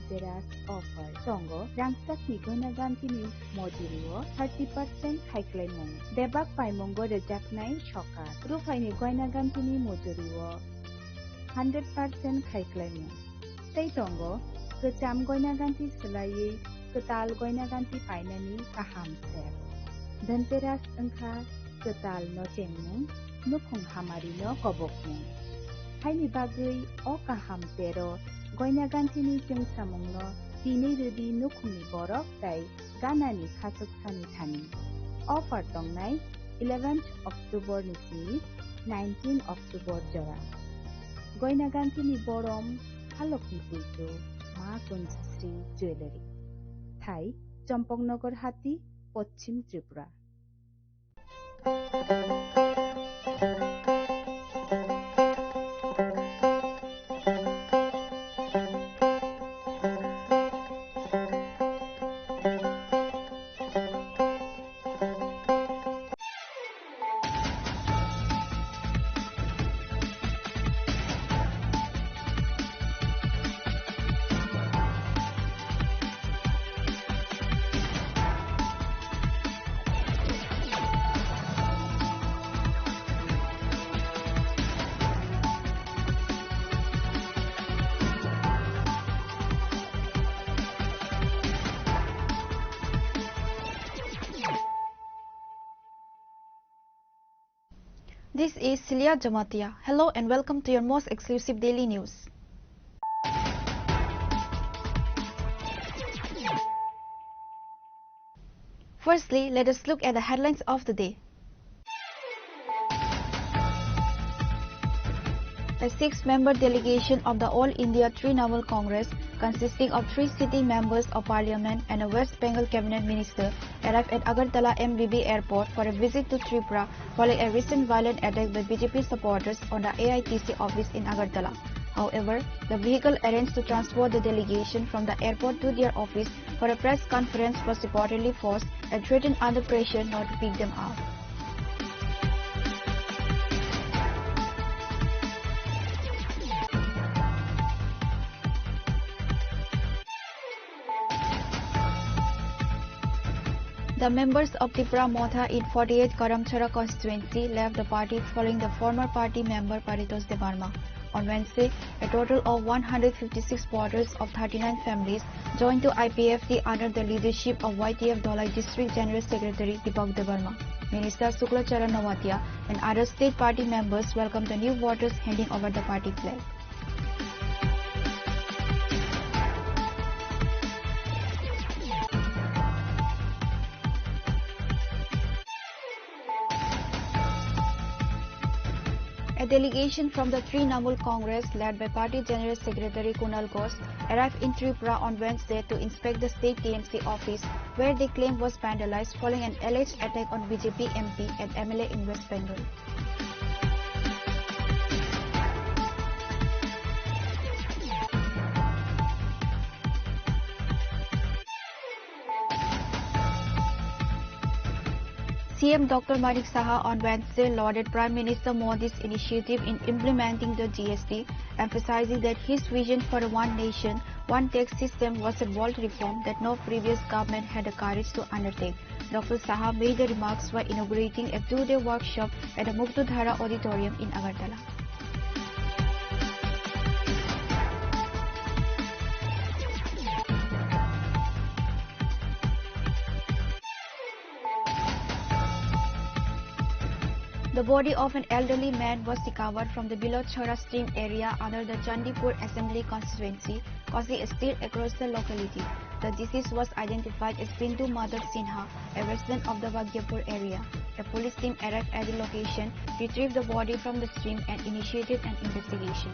Dhanteras offer. Tongo, Rangsak ni Goina Gantini Mojirio, 30% Haiklaimung. Debak Paimongo Rejaknai Shoka. Rufaini Goina Gantini Mojirio, 100% Haiklaimung. Stay Tongo, Kecham Goina Ganti Selayi, Ketal Goina Ganti Painani Kaham Sep. Dhanteras Engka, Ketal no Chengmung, Nupung Hamari no Kobokmung. Haini bagui o kaham pero goina gantini jeng samungno dini rudi nukhungni borok tai ganani khachuksani thani. Offer tongnai 11th October nisi 19 October jora. Goina gantini borom halokni puitu Ma Kunsri Jewelry. Thai Champongnagar Hati, Pochim Tripura. This is Celia Jamatia. Hello and welcome to your most exclusive daily news. Firstly, let us look at the headlines of the day. A 6-member delegation of the All India Trinamool Congress, consisting of 3 sitting members of parliament and a West Bengal cabinet minister, arrived at Agartala MBB airport for a visit to Tripura following a recent violent attack by BJP supporters on the AITC office in Agartala. However, the vehicle arranged to transport the delegation from the airport to their office for a press conference was reportedly forced and threatened under pressure not to pick them up. The members of Tripura Motha in 48th Karamchara constituency left the party following the former party member Paritosh Debarma. On Wednesday, a total of 156 voters of 39 families joined to IPFT under the leadership of YTF Dholai District General Secretary Deepak Debarma. Minister Shukla Charan Nawatia and other state party members welcomed the new voters handing over the party flag. A delegation from the Trinamool Congress, led by Party General Secretary Kunal Ghosh, arrived in Tripura on Wednesday to inspect the state TMC office, where they claim was vandalized following an alleged attack on BJP MP and MLA in West Bengal. CM Dr. Manik Saha on Wednesday lauded Prime Minister Modi's initiative in implementing the GST, emphasizing that his vision for a one nation, one tax system was a bold reform that no previous government had the courage to undertake. Dr. Saha made the remarks while inaugurating a 2-day workshop at the Muktudhara Auditorium in Agartala. The body of an elderly man was recovered from the below Chhara stream area under the Chandipur Assembly constituency, causing a stir across the locality. The deceased was identified as Bindu Madhav Sinha, a resident of the Vagyapur area. A police team arrived at the location, retrieved the body from the stream and initiated an investigation.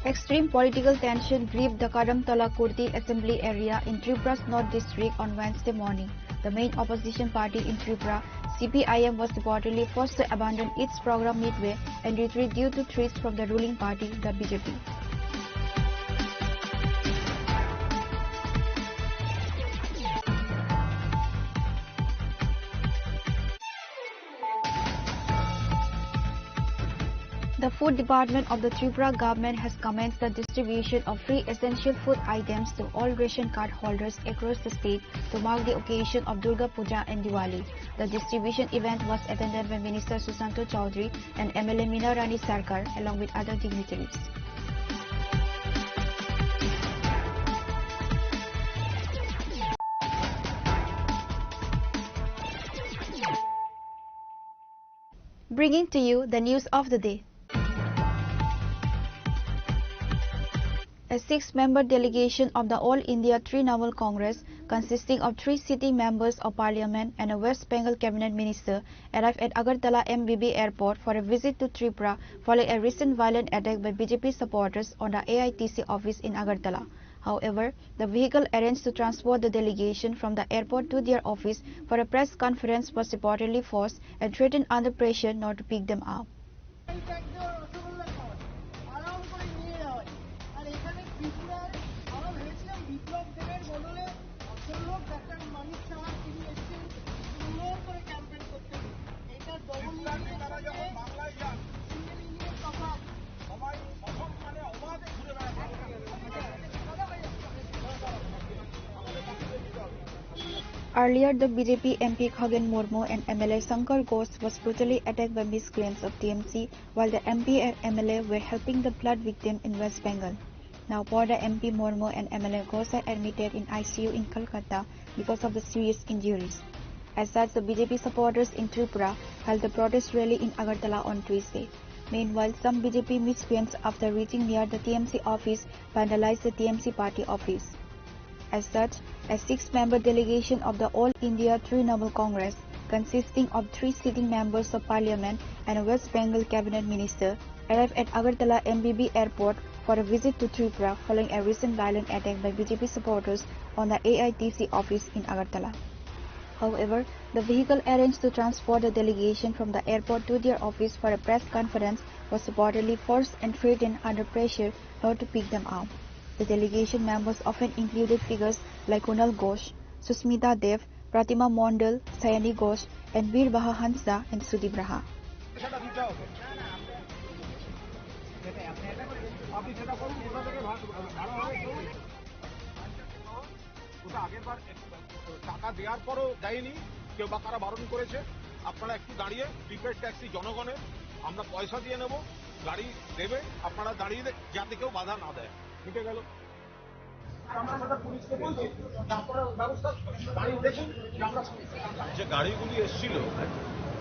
Extreme political tension gripped the Kadamtala Kurti Assembly area in Tripura's North District on Wednesday morning. The main opposition party in Tripura, CPIM, was reportedly forced to abandon its program midway and retreat due to threats from the ruling party, the BJP. The Food Department of the Tripura government has commenced the distribution of free essential food items to all ration card holders across the state to mark the occasion of Durga Puja and Diwali. The distribution event was attended by Minister Susanto Chowdhury and MLA Meena Rani Sarkar along with other dignitaries. Bringing to you the news of the day. A 6-member delegation of the All India Trinamool Congress, consisting of 3 sitting members of parliament and a West Bengal cabinet minister, arrived at Agartala MBB airport for a visit to Tripura following a recent violent attack by BJP supporters on the AITC office in Agartala. However, the vehicle arranged to transport the delegation from the airport to their office for a press conference was reportedly forced and threatened under pressure not to pick them up. Earlier, the BJP MP Khagen Murmu and MLA Shankar Ghosh was brutally attacked by miscreants of TMC, while the MP and MLA were helping the flood victim in West Bengal. Now, both the MP Murmu and MLA Ghosh are admitted in ICU in Kolkata because of the serious injuries. As such, the BJP supporters in Tripura held a protest rally in Agartala on Tuesday. Meanwhile, some BJP miscreants, after reaching near the TMC office, vandalized the TMC party office. As such, a 6-member delegation of the All India Trinamool Congress, consisting of 3 sitting members of parliament and a West Bengal cabinet minister, arrived at Agartala MBB airport for a visit to Tripura following a recent violent attack by BJP supporters on the AITC office in Agartala. However, the vehicle arranged to transport the delegation from the airport to their office for a press conference was reportedly forced and threatened under pressure not to pick them up. The delegation members often included figures like Kunal Ghosh, Susmita Dev, Pratima Mondal, Sayani Ghosh, and Veer Baha Hansa and Sudeep Raha. টাকা দেওয়ার পরও দেয়নি, কেউ বা কারা বারণ করেছে, আপনারা একটু দাঁড়িয়ে প্রিপেড ট্যাক্সি জনগণের, আমরা পয়সা দিয়ে নেব, গাড়ি দেবে, আপনারা দাঁড়িয়ে যাতে কেউ বাধা না দেয়। মিটে গেল। যে গাড়িগুলি এসছিল,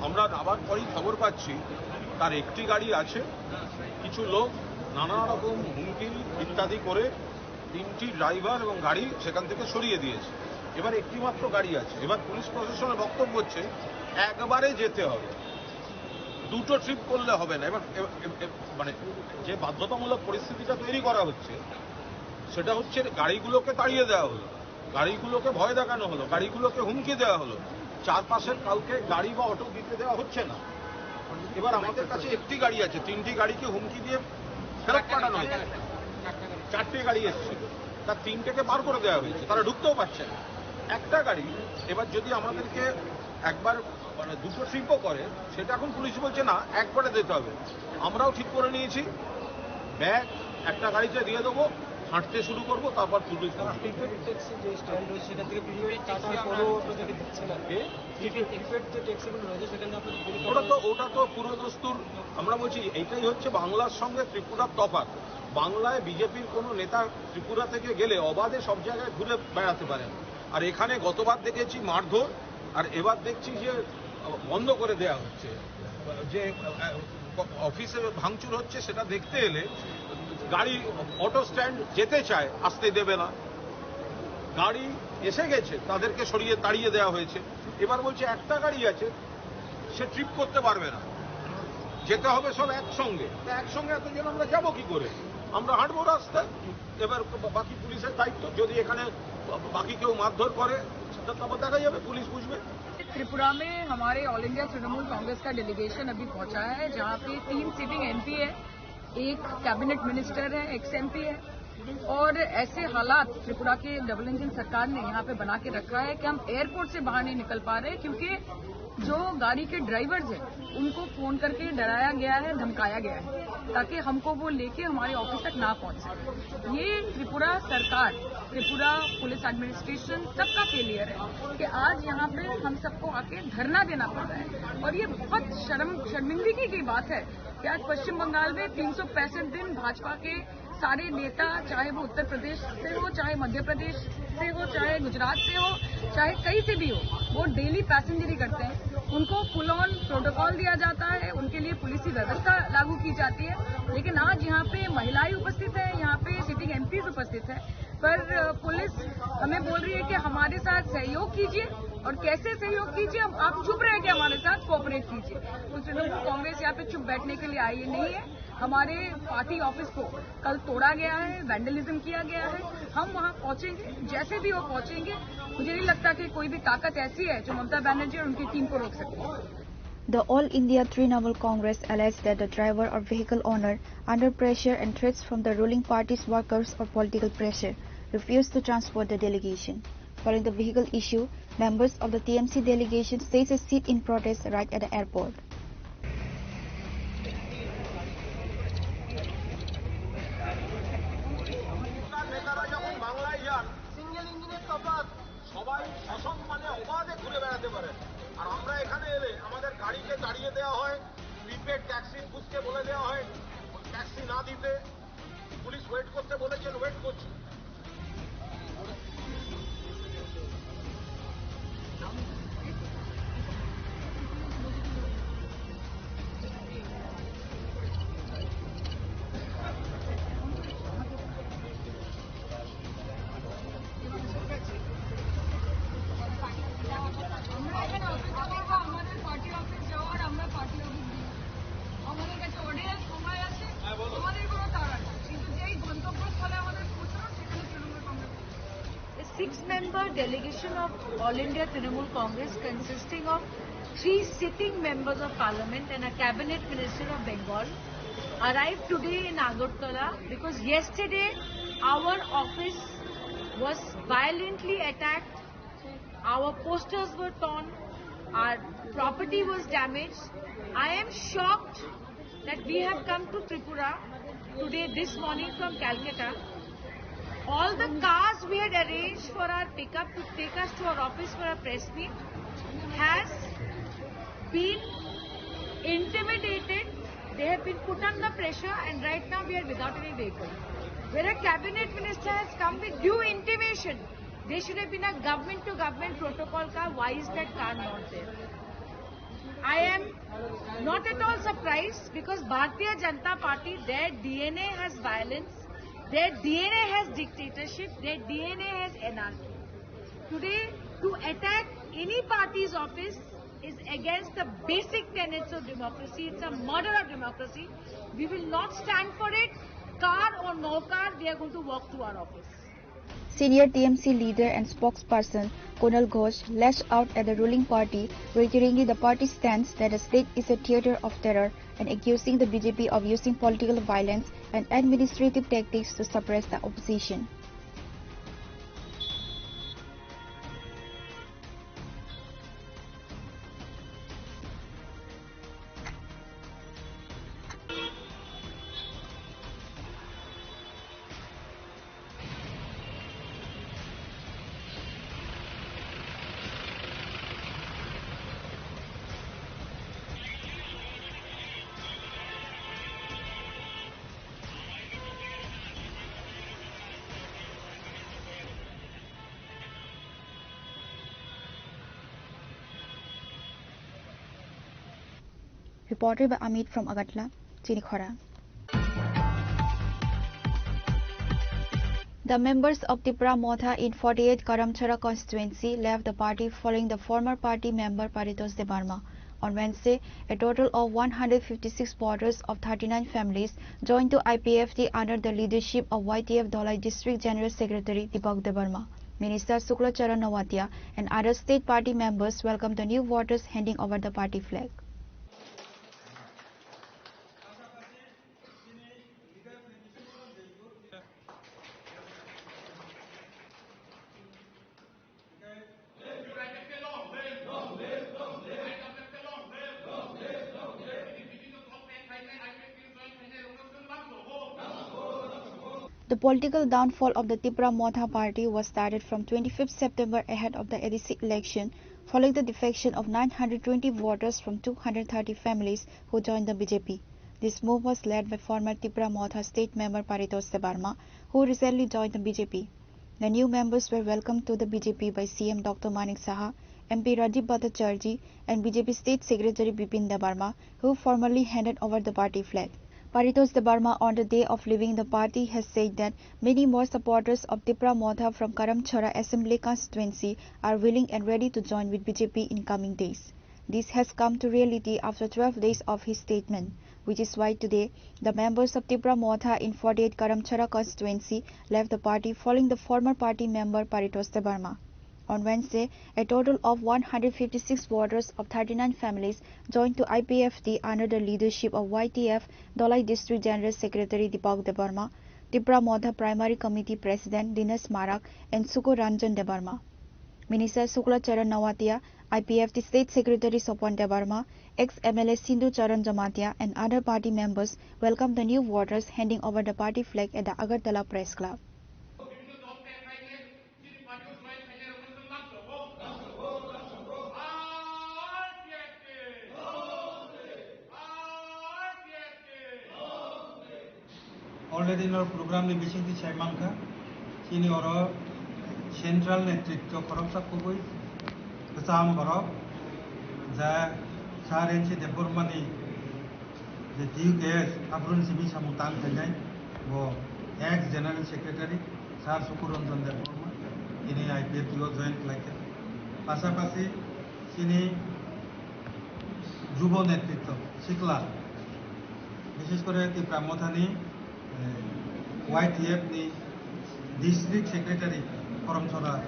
আমরা নামার পরই খবর পাচ্ছি তার একটি গাড়ি আছে, কিছু লোক নানা রকম হুমকি ইত্যাদি করে 3টি ড্রাইভার এবং গাড়ি সেখান থেকে সরিয়ে দিয়েছে। এবার একটি মাত্র গাড়ি আছে। এবার পুলিশ প্রশাসনের বক্তব্য হচ্ছে একবারে যেতে হবে, 2টো ট্রিপ করলে হবে না। এবার মানে যে বাধ্যতামূলক পরিস্থিতিটা তৈরি করা হচ্ছে সেটা হচ্ছে গাড়িগুলোকে তাড়িয়ে দেওয়া হলো, গাড়িগুলোকে ভয় দেখানো হলো, গাড়িগুলোকে হুমকি দেওয়া হলো, চারপাশের কাউকে গাড়ি বা অটো দিতে দেওয়া হচ্ছে না। এবার আমাদের কাছে একটি গাড়ি আছে, 3টি গাড়িকে হুমকি দিয়ে ফেরত পাঠানো হয়েছে। 4টি গাড়ি এসেছিল, তার 3টেকে বার করে দেওয়া হয়েছে, তারা ঢুকতেও পারছে না। একটা গাড়ি এবার যদি আমাদেরকে একবার মানে 2টো ট্রিপও করে, সেটা এখন পুলিশ বলছে না একবারে দিতে হবে। আমরাও ঠিক করে নিয়েছি ব্যাগ একটা গাড়িতে দিয়ে দেবো, হাঁটতে শুরু করবো, তারপর পুলিশ। ওটা তো পুরো দস্তুর। আমরা বলছি এইটাই হচ্ছে বাংলার সঙ্গে ত্রিপুরার তফাৎ। বাংলায় বিজেপির কোনো নেতা ত্রিপুরা থেকে গেলে অবাধে সব জায়গায় ঘুরে বেড়াতে পারেন, আর এখানে গতবার দেখেছি মারধর, আর এবার দেখছি যে বন্ধ করে দেয়া হচ্ছে। যে অফিসে ভাঙচুর হচ্ছে সেটা দেখতে এলে গাড়ি অটো স্ট্যান্ড যেতে চায়, আসতে দেবে না। গাড়ি এসে গেছে, তাদেরকে সরিয়ে তাড়িয়ে দেওয়া হয়েছে। এবার বলছে একটা গাড়ি আছে, সে ট্রিপ করতে পারবে না, যেতে হবে সব একসঙ্গে। একসঙ্গে এতজন আমরা যাবো কি করে? আমরা হাঁটবো রাস্তায়। এবার বাকি পুলিশের দায়িত্ব, যদি এখানে बाकी केउ मारधर करे तो देखा जाए, पुलिस बुझे। त्रिपुरा में हमारे ऑल इंडिया तृणमूल कांग्रेस का डेलीगेशन अभी पहुंचा है, जहां पे 3 सिटिंग एमपी है, एक कैबिनेट मिनिस्टर है, एक्स एमपी है और ऐसे हालात त्रिपुरा के डबल इंजन सरकार ने यहाँ पे बना के रखा है कि हम एयरपोर्ट से बाहर नहीं निकल पा रहे, क्योंकि जो गाड़ी के ड्राइवर्स हैं उनको फोन करके डराया गया है, धमकाया गया है, ताकि हमको वो लेके हमारे ऑफिस तक ना पहुंच सके। ये त्रिपुरा सरकार, त्रिपुरा पुलिस एडमिनिस्ट्रेशन सबका फेलियर है कि आज यहाँ पे हम सबको आके धरना देना पड़ रहा है। और ये बहुत शर्मिंदगी की बात है कि आज पश्चिम बंगाल में 365 दिन भाजपा के सारे नेता, चाहे वो उत्तर प्रदेश से हो, चाहे मध्य प्रदेश से हो, चाहे गुजरात से हो, चाहे कहीं से भी हो, वो डेली पैसेंजरी करते हैं। उनको फुल ऑन प्रोटोकॉल दिया जाता है, उनके लिए पुलिस की व्यवस्था लागू की जाती है। लेकिन आज यहाँ पे महिलाएं उपस्थित है, यहाँ पे सिटिंग एमपीज उपस्थित है, पर पुलिस हमें बोल रही है कि हमारे साथ सहयोग कीजिए। और कैसे सहयोग कीजिए? आप चुप रहे कि हमारे साथ कोऑपरेट कीजिए। तो तृणमूल कांग्रेस यहाँ पे चुप बैठने के लिए आई नहीं है। हमारे पार्टी ऑफिस को कल तोड़ा गया है, वैंडलिज्म किया गया है। हम वहां पहुंचेंगे, जैसे भी वो पहुंचेंगे। मुझे नहीं लगता कि कोई भी ताकत ऐसी है जो ममता बनर्जी और उनकी टीम को रोक सकती है। The All India Trinamool Congress alleged that the driver or vehicle owner, under pressure and threats from the ruling party's workers or political pressure, refused to transport the delegation. Following the vehicle issue, members of the TMC delegation staged a sit-in protest right at the airport. সবাই সসম্মানে অবাধে ঘুরে বেড়াতে পারে, আর আমরা এখানে এলে আমাদের গাড়িকে দাঁড়িয়ে দেওয়া হয়, প্রিপেড ট্যাক্সি বুঝতে বলে দেওয়া হয়, ট্যাক্সি না দিতে পুলিশ ওয়েট করতে বলেছেন, ওয়েট করছি। Six-member delegation of All India Trinamool Congress consisting of 3 sitting members of Parliament and a cabinet minister of Bengal arrived today in Agartala because yesterday our office was violently attacked, our posters were torn, our property was damaged. I am shocked that we have come to Tripura today this morning from Calcutta. All the cars we had arranged for our pickup to take us to our office for a press meet has been intimidated. They have been put under pressure, and right now we are without any vehicle. Where a cabinet minister has come with due intimation, there should have been a government-to-government protocol car. Why is that car not there? I am not at all surprised because Bharatiya Janata Party, their DNA has violence. Their DNA has dictatorship, their DNA has anarchy. Today, to attack any party's office is against the basic tenets of democracy. It's a murder of democracy. We will not stand for it. Car or no car, we are going to walk to our office. Senior TMC leader and spokesperson Kunal Ghosh lashed out at the ruling party, reiterating the party's stance that the state is a theatre of terror and accusing the BJP of using political violence and administrative tactics to suppress the opposition. Reported by Amit from Agartala, Chinikhora. The members of Tripura Motha in 48 Karamchara constituency left the party following the former party member Paritosh Debarma. On Wednesday, a total of 156 voters of 39 families joined to IPFT under the leadership of YTF Dholai District General Secretary Deepak Debarma. Minister Shukla Charan Nawatia and other state party members welcomed the new voters handing over the party flag. The political downfall of the Tipra Motha party was started from 25th September ahead of the ADC election, following the defection of 920 voters from 230 families who joined the BJP. This move was led by former Tipra Motha state member Paritosh Debarma, who recently joined the BJP. The new members were welcomed to the BJP by CM Dr. Manik Saha, MP Rajiv Bhattacharjee, and BJP State Secretary Bipin Debarma, who formally handed over the party flag. Paritosh Debarma, on the day of leaving the party, has said that many more supporters of Tipra Motha from Karamchhora Assembly constituency are willing and ready to join with BJP in coming days. This has come to reality after 12 days of his statement, which is why today the members of Tipra Motha in 48 Karamchhora constituency left the party following the former party member Paritosh Debarma. On Wednesday, a total of 156 voters of 39 families joined to IPFT under the leadership of YTF Dholai District General Secretary Deepak Debarma, Tipra Motha Primary Committee President Dinesh Marak, and Suko Ranjan Debarma. Minister Shukla Charan Nawatia, IPFT State Secretary Sopan Debarma, ex-MLA Sindhu Charan Jamatia, and other party members welcomed the new voters handing over the party flag at the Agartala Press Club. Already in our program, we visit the Chaimanka, Chini or Central Netrit, Koroksa Kubui, the Sam Borok, the Sarenchi, the Burmani, the DUKS, Abrun Sibi Samutan Tanay, or ex General Secretary, Sar Sukurun on the Burma, in IPFTO joint like that. Pasapasi, Chini Jubo Netrito, Sikla, Mrs. Koreti Pramothani. YTF ni District Secretary Karamchhora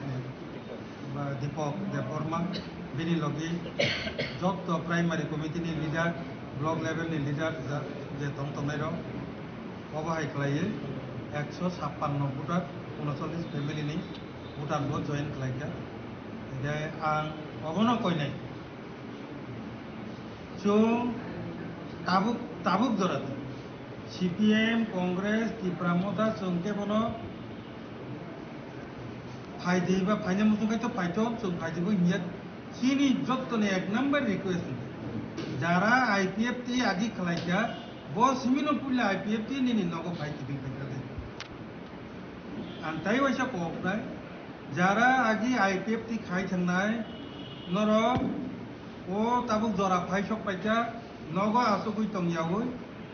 Deepak Debarma bini logi job to primary committee ni leader block level ni leader je tongtonero obahai khlaiye 156 voter 39 family ni voter bo join khlaika je ang obono koinai so tabuk dorati CPM, Congress, Tipra Motha, Sungke Bono, Paidiva, Panamutuka, Paito, so Paidivo, yet Sini Jotone, a number request. Jara, IPFT, Adi Kalaka, Boss Minopula, IPFT, in Nogo Paiti. And Taiwasha Popla, Jara, Agi, IPFT, Kaitanai, Noro, O Tabu Dora Paishop Paja, Nogo Asokui Tom Yawoy.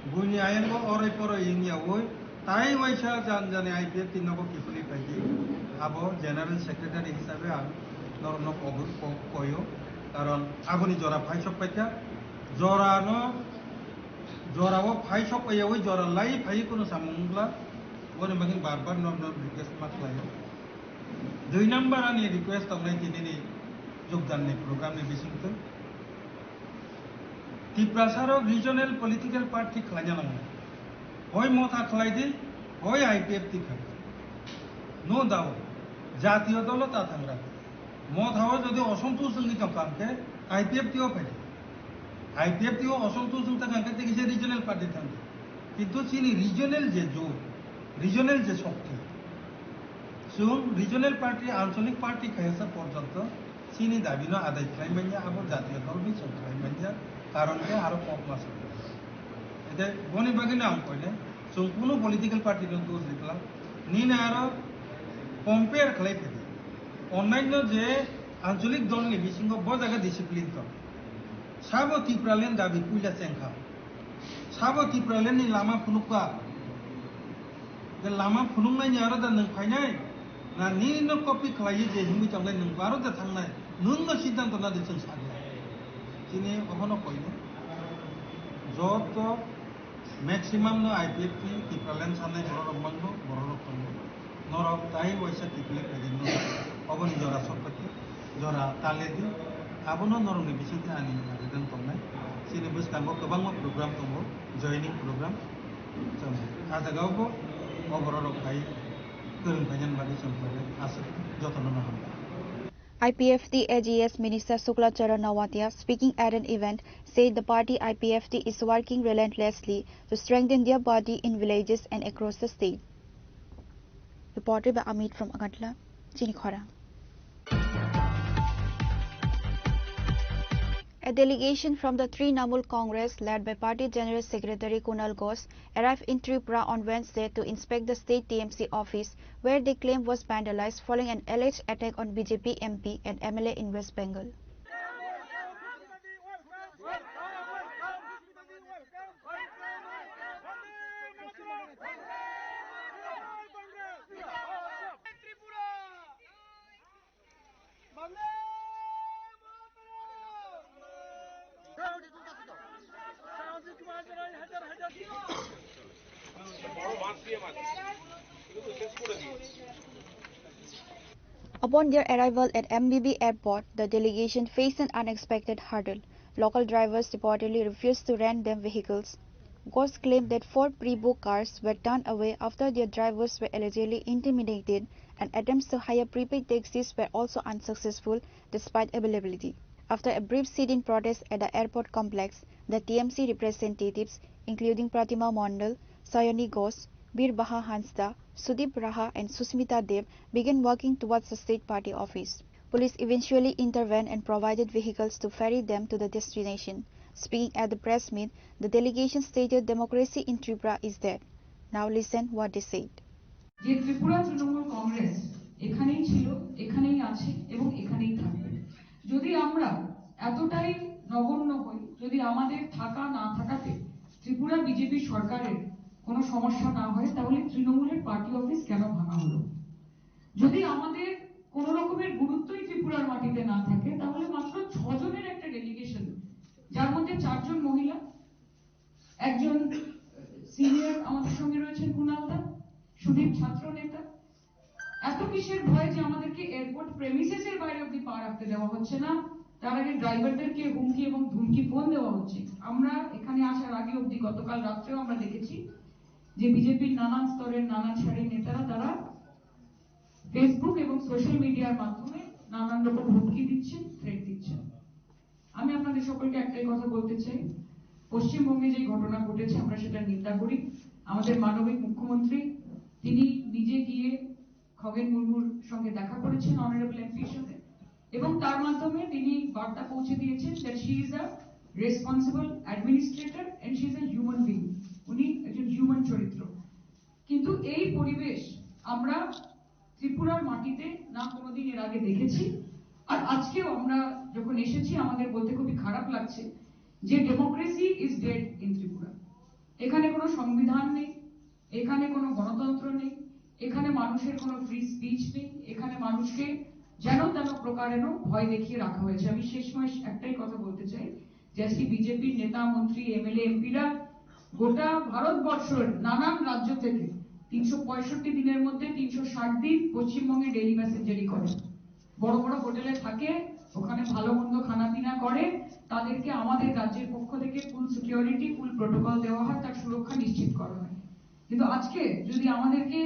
Buni ayan ko oray poro yung yawoy tayo ay siya dyan ay IPFT na ko kipuli pagi abo General Secretary hisabe ang norno koyo karon abo ni jora phai shop paita jora wo phai shop yawoy jora lai phai kuno samungla woni bagin bar norno request mat layo 2 number ani request tongnai tini jogdan ni program ni bisingto Tiprasaro regional political party khlajanang hoy motha khlaidi hoy IPFT khay no doubt jatiyo dolo ta thangra motha ho jodi asontosh ni kamke IPFT o phe IPFT o asontosh ta kamke te regional party thangke kintu chini regional je shokti so regional party ancholik party khayasa porjanto chini dabino adai khlai manya abo jatiyo dol bi khlai manya কারণ কে আরো কম মাস এটা বনি বাকি নাম কইলে সম্পূর্ণ political party no দোষ দেখলাম নিন আরো কম্পেয়ার খাই ফেলে অন্যান্য যে আঞ্চলিক দল নি বিসিংহ ব জায়গা ডিসিপ্লিন তো সাবো ত্রিপুরালেন দাবি কুইলা চেংখা সাবো ত্রিপুরালেন নি লামা ফুনুকা যে লামা ফুনুংনাই নি আরো দা নং ফাইনাই না নিন কপি খাই যে হিমি চাংলাই নং বারো দা থাংনাই নং সিদ্ধান্ত না দিছেন সাগলা তিনি কখনো কইলে যত ম্যাক্সিমাম নো IPFT টিপ্রালেন সামনে বড় নরক তাই ওইসা টিপলে পেদিন অবনি জরা সপতি জরা তালেদি আবনো নরমনি বিসিতে আনি আবেদন করনাই সিনি বুস কাঙ্গো गोबां প্রোগ্রাম দङ জয়নিং প্রোগ্রাম আজাগাवबो অবররক ভাই করুন ভাইজান বাদি সম্পর্কে আছে যতন না হয় IPFT AGS Minister Shukla Charan Nawatia, speaking at an event, said the party IPFT is working relentlessly to strengthen their body in villages and across the state. Reported by Amit from Agartala, Chinikhara. A delegation from the Trinamool Congress, led by Party General Secretary Kunal Ghosh, arrived in Tripura on Wednesday to inspect the state TMC office, where they claim was vandalized following an alleged attack on BJP MP and MLA in West Bengal. Upon their arrival at MBB airport, the delegation faced an unexpected hurdle. Local drivers reportedly refused to rent them vehicles. Ghosh claimed that 4 pre-booked cars were turned away after their drivers were allegedly intimidated, and attempts to hire prepaid taxis were also unsuccessful despite availability. After a brief sit-in protest at the airport complex, the TMC representatives, including Pratima Mondal, Sayani Ghosh, Bir Baha Hansda, Sudeep Raha and Susmita Dev, began walking towards the state party office. Police eventually intervened and provided vehicles to ferry them to the destination. Speaking at the press meet, the delegation stated democracy in Tripura is dead. Now listen what they said. যে ত্রিপুরা তৃণমূল কংগ্রেস এখানেই ছিল, এখানেই আছে এবং এখানেই থাকবে। যদি আমরা এতটাই নগণ্য হই, যদি আমাদের থাকা না থাকাতে ত্রিপুরা বিজেপি সরকারের কোনো সমস্যা না হয়, তাহলে তৃণমূলের পার্টি অফিস কেন ভাঙা হলো? যদি আমাদের কোনো রকমের গুরুত্বই ত্রিপুরার মাটিতে না থাকে, তাহলে মাত্র 6 জনের একটা ডেলিগেশন, যার মধ্যে 4 জন মহিলা, একজন সিনিয়র আমাদের সঙ্গে রয়েছেন কুণালদা, সুদীপ ছাত্র নেতা, এত কিসের ভয় যে আমাদেরকে এয়ারপোর্ট প্রেমিসেসের বাইরে অব্দি পা রাখতে দেওয়া হচ্ছে না? তার আগে ড্রাইভারদেরকে হুমকি এবং ধুমকি ফোন দেওয়া হচ্ছে। আমরা এখানে আসার আগে অব্দি গতকাল রাত্রেও আমরা দেখেছি যে বিজেপির নানান স্তরের নানান সারির নেতারা তারা ফেসবুক এবং সোশ্যাল মিডিয়ার মাধ্যমে নানান রকম হুমকি দিচ্ছেন, থ্রেট দিচ্ছেন। আমি আপনাদের সকলকে একটাই কথা বলতে চাই, পশ্চিমবঙ্গে যে ঘটনা ঘটেছে আমরা সেটা নিন্দা করি। আমাদের মাননীয় মুখ্যমন্ত্রী তিনি নিজে গিয়ে খগেন মুর্মুর সঙ্গে দেখা করেছেন, অনারেবল এমপির সঙ্গে, এবং তার মাধ্যমে তিনি বার্তা পৌঁছে দিয়েছেন that she is a responsible administrator and she is a human being, উনি একজন হিউম্যান চরিত্র। কিন্তু এই পরিবেশ আমরা ত্রিপুরার মাটিতে না কোনোদিন এর আগে দেখেছি, আর আজকেও আমরা যখন এসেছি আমাদের বলতে খুবই খারাপ লাগছে যে democracy is dead in Tripura. এখানে কোনো সংবিধান নেই, এখানে কোনো গণতন্ত্র নেই, এখানে মানুষের কোনো ফ্রি স্পিচ নেই, এখানে মানুষকে যেন তেন প্রকারেণ ভয় দেখিয়ে রাখা হয়েছে। আমি শেষ সময় একটাই কথা বলতে চাই যে আজকে বিজেপির নেতা, মন্ত্রী, এমএলএ, এমপিরা গোটা ভারতবর্ষের নানান রাজ্য থেকে 365 দিনের মধ্যে 360 দিন পশ্চিমবঙ্গে ডেইলি মেসেঞ্জারি করে, বড় বড় হোটেলে থাকে, ওখানে ভালো মন্দ খানা পিনা করে, তাদেরকে আমাদের রাজ্যের পক্ষ থেকে ফুল সিকিউরিটি, ফুল প্রোটোকল দেওয়া হয়, তার সুরক্ষা নিশ্চিত করা হয়। কিন্তু আজকে যদি আমাদেরকে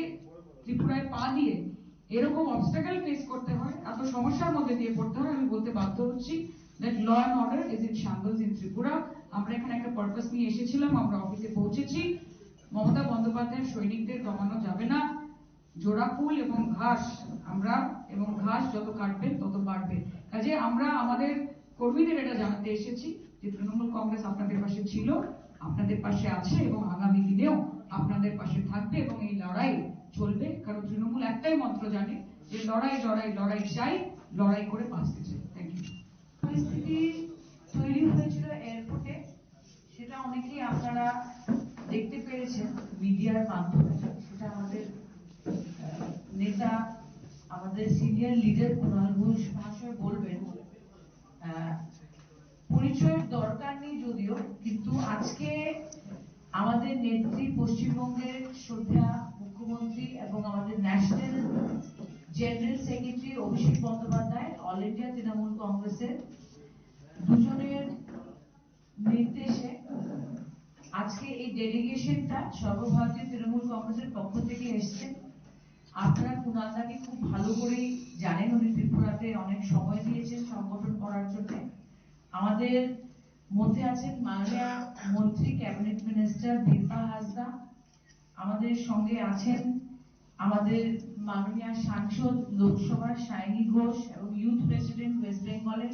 ত্রিপুরায় পা দিয়ে এরকম অবস্টাকেল ফেস করতে হয়, এত সমস্যার মধ্যে দিয়ে পড়তে হয়, আমি বলতে বাধ্য হচ্ছি that law and order is in shambles in Tripura. আমরা এখানে একটা পারপাস নিয়ে এসেছিলাম, আমরা অফিসে পৌঁছেছি। মমতা বন্দ্যোপাধ্যায়ের সৈনিকদের দমানো যাবে না। জোড়া ফুল এবং ঘাস, আমরা এবং ঘাস যত কাটবেন তত বাড়বে। কাজে আমরা আমাদের কর্মীদের এটা জানাতে এসেছি যে তৃণমূল কংগ্রেস আপনাদের পাশে ছিল, আপনাদের পাশে আছে এবং আগামী দিনেও আপনাদের পাশে থাকবে, এবং এই লড়াই চলবে। কারণ তৃণমূল একটাই মন্ত্র জানে যে লড়াই লড়াই লড়াই চাই, লড়াই করে বাঁচতে চাই। Thank you. পরিস্থিতি তৈরি হয়েছিল এয়ারপোর্টে, সেটা অনেকেই আপনারা দেখতে পেরেছেন মিডিয়ার মাধ্যমে। সেটা আমাদের নেতা, আমাদের সিনিয়র লিডার কুণাল ঘোষ মহাশয় বলবেন। পরিচয়ের দরকার নেই যদিও, কিন্তু আজকে আমাদের নেত্রী, পশ্চিমবঙ্গের শ্রদ্ধা মুখ্যমন্ত্রী এবং আমাদের national general secretary Abhishek Bandyopadhyay, all India Trinamool কংগ্রেসের দুজনের নির্দেশে আজকে এই ডেলিগেশনটা সর্বভারতীয় তৃণমূল কংগ্রেসের পক্ষ থেকে এসেছেন। আপনারা কুণালদাকে খুব ভালো করেই জানেন, উনি ত্রিপুরাতে অনেক সময় দিয়েছেন সংগঠন করার জন্য। আমাদের মধ্যে আছেন মাননীয় মন্ত্রী, ক্যাবিনেট মিনিস্টার বীরবা হাসদা, আমাদের সঙ্গে আছেন আমাদের মাননীয় সাংসদ লোকসভার সায়নী ঘোষ এবং ইউথ প্রেসিডেন্ট ওয়েস্ট বেঙ্গলের।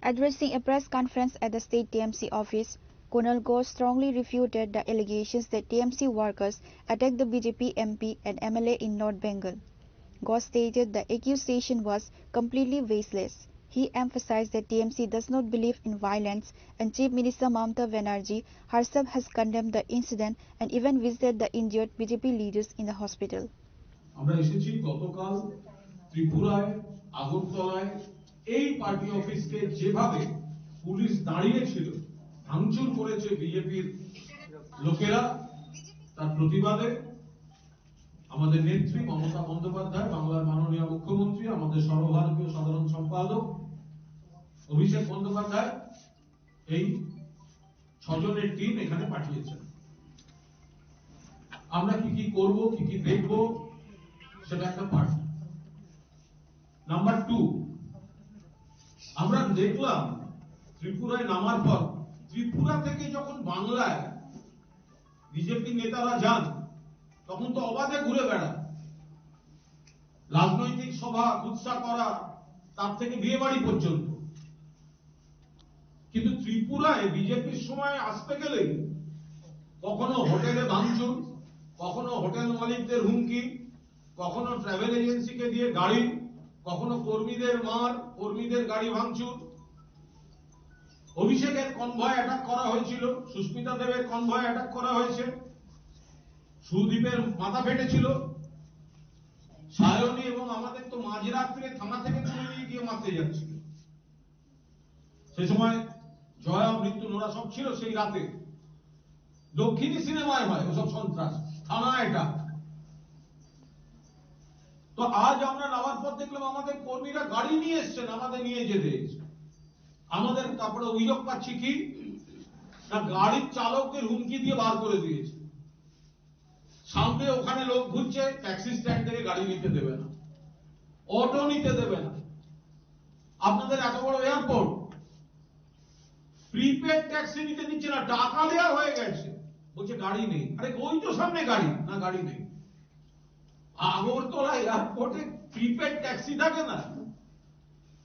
Addressing a press conference at the state TMC office, Kunal Ghosh strongly refuted the allegations that TMC workers attacked the BJP MP and MLA in North Bengal. Ghosh stated the accusation was completely baseless. He emphasized that TMC does not believe in violence, and Chief Minister Mamata Banerjee herself has condemned the incident and even visited the injured BJP leaders in the hospital. আমরা এসেছি গতকাল ত্রিপুরায় আগরতলায় এই party অফিসকে যেভাবে police দাঁড়িয়েছিল ভাঙচুর করেছে বিজেপির লোকেরা তার প্রতিবাদে আমাদের নেত্রী মমতা বন্দ্যোপাধ্যায়, বাংলার মাননীয় মুখ্যমন্ত্রী, আমাদের সর্বভারতীয় সাধারণ সম্পাদক অভিষেক বন্দ্যোপাধ্যায় এই 6 জনের টিম এখানে পাঠিয়েছেন। আমরা কি করব, কি দেখব, সেটা একটা পার্ট। নাম্বার 2, আমরা দেখলাম ত্রিপুরায় নামার পর ত্রিপুরা থেকে যখন বাংলায় বিজেপি নেতারা যান তখন তো অবাধে ঘুরে বেড়ায়, রাজনৈতিক সভা উৎসাহ করা, তার থেকে বিয়ে বাড়ি পর্যন্ত। কিন্তু ত্রিপুরায় বিজেপির সময় আসতে গেলে কখনো হোটেলে ভাঙচুর, কখনো হোটেল মালিকদের হুমকি, কখনো ট্রাভেল এজেন্সিকে দিয়ে গাড়ি, কখনো কর্মীদের মার, কর্মীদের গাড়ি ভাঙচুর। অভিষেকের কনভয় অ্যাটাক করা হয়েছিল, সুস্মিতা দেবের কনভয় অ্যাটাক করা হয়েছে, সুদীপের মাথা ফেটেছিল, সায়নী এবং আমাদের তো মাঝরাত্রে থানা থেকে তুলে নিয়ে গিয়ে মারতে যাচ্ছিল। সে সময় জয়া, মৃত্যু, নোরা সব ছিল সেই রাতে। দক্ষিণী সিনেমায় হয় ওসব সন্ত্রাস, থানা এটা। তো আজ আমরা নামার পর দেখলাম আমাদের কর্মীরা গাড়ি নিয়ে এসছেন, আমাদের নিয়ে যেতে। আমাদের তারপরে অভিযোগ পাচ্ছি কি না, গাড়ির চালকদের হুমকি দিয়ে বার করে দিয়েছে। সামনে ওখানে লোক ঘুরছে, ট্যাক্সি স্ট্যান্ড থেকে গাড়ি নিতে দেবে না, অটো নিতে দেবে না। আপনাদের এত বড় এয়ারপোর্ট, প্রিপেড ট্যাক্সি নিতে দিচ্ছে না, টাকা দেওয়া হয়ে গেছে, বলছে গাড়ি নেই। আরে ওই তো সামনে গাড়ি, না গাড়ি নেই। আগরতলা এয়ারপোর্টে প্রিপেড ট্যাক্সি থাকে না,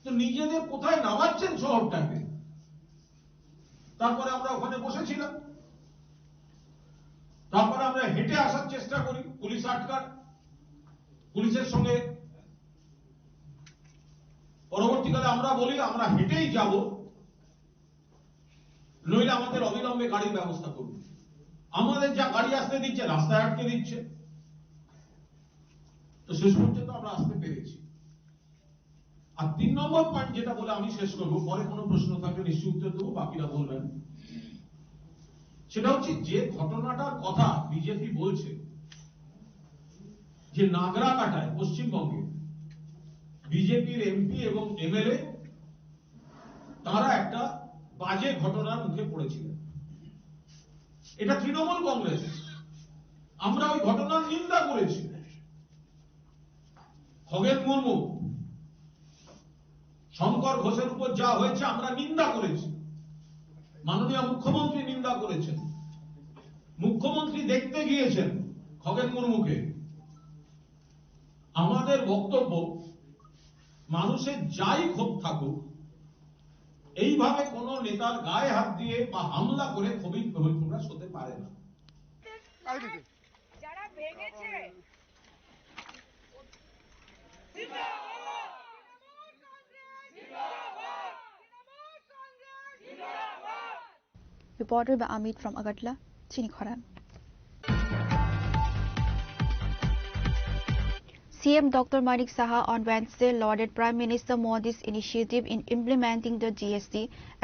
তো নিজেদের কোথায় নামাচ্ছেন শহরটাকে। তারপরে আমরা ওখানে বসেছিলাম, তারপরে আমরা হেঁটে আসার চেষ্টা করি, পুলিশ আটকার, পুলিশের সঙ্গে পরবর্তীকালে আমরা বলি আমরা হেঁটেই যাব, নইলে আমাদের অবিলম্বে গাড়ির ব্যবস্থা করুন। আমাদের যা গাড়ি আসতে দিচ্ছে রাস্তায় আটকে দিচ্ছে। তো শেষ পর্যন্ত আমরা আসতে পেরেছি। আর 3 নম্বর পয়েন্ট যেটা বলে আমি শেষ করবো, পরে কোনো প্রশ্ন থাকলে নিশ্চয়ই উত্তর দেবো, বাকিরা বলবেন। সেটা হচ্ছে যে ঘটনাটার কথা বিজেপি বলছে যে নাগরাকাটায় পশ্চিমবঙ্গে বিজেপির এমপি এবং এমএলএ তারা একটা বাজে ঘটনার মুখে পড়েছিলেন। এটা তৃণমূল কংগ্রেস, আমরা ওই ঘটনার নিন্দা করেছি। খগেন মুর্মু, শঙ্কর ঘোষের উপর যা হয়েছে আমরা নিন্দা করেছি, মাননীয় মুখ্যমন্ত্রী নিন্দা করেছেন, মুখ্যমন্ত্রী দেখতে গিয়েছেন খগেন মুর্মুকে। আমাদের বক্তব্য, মানুষের যাই ক্ষোভ থাকুক, এইভাবে কোন নেতার গায়ে হাত দিয়ে বা হামলা করে ক্ষোভ প্রকাশ হতে পারে না। যারা ভেঙেছে Reported by Amit from Agartala, Chinikhoran. CM Dr. Manik Saha on Wednesday lauded Prime Minister Modi's initiative in implementing the GST,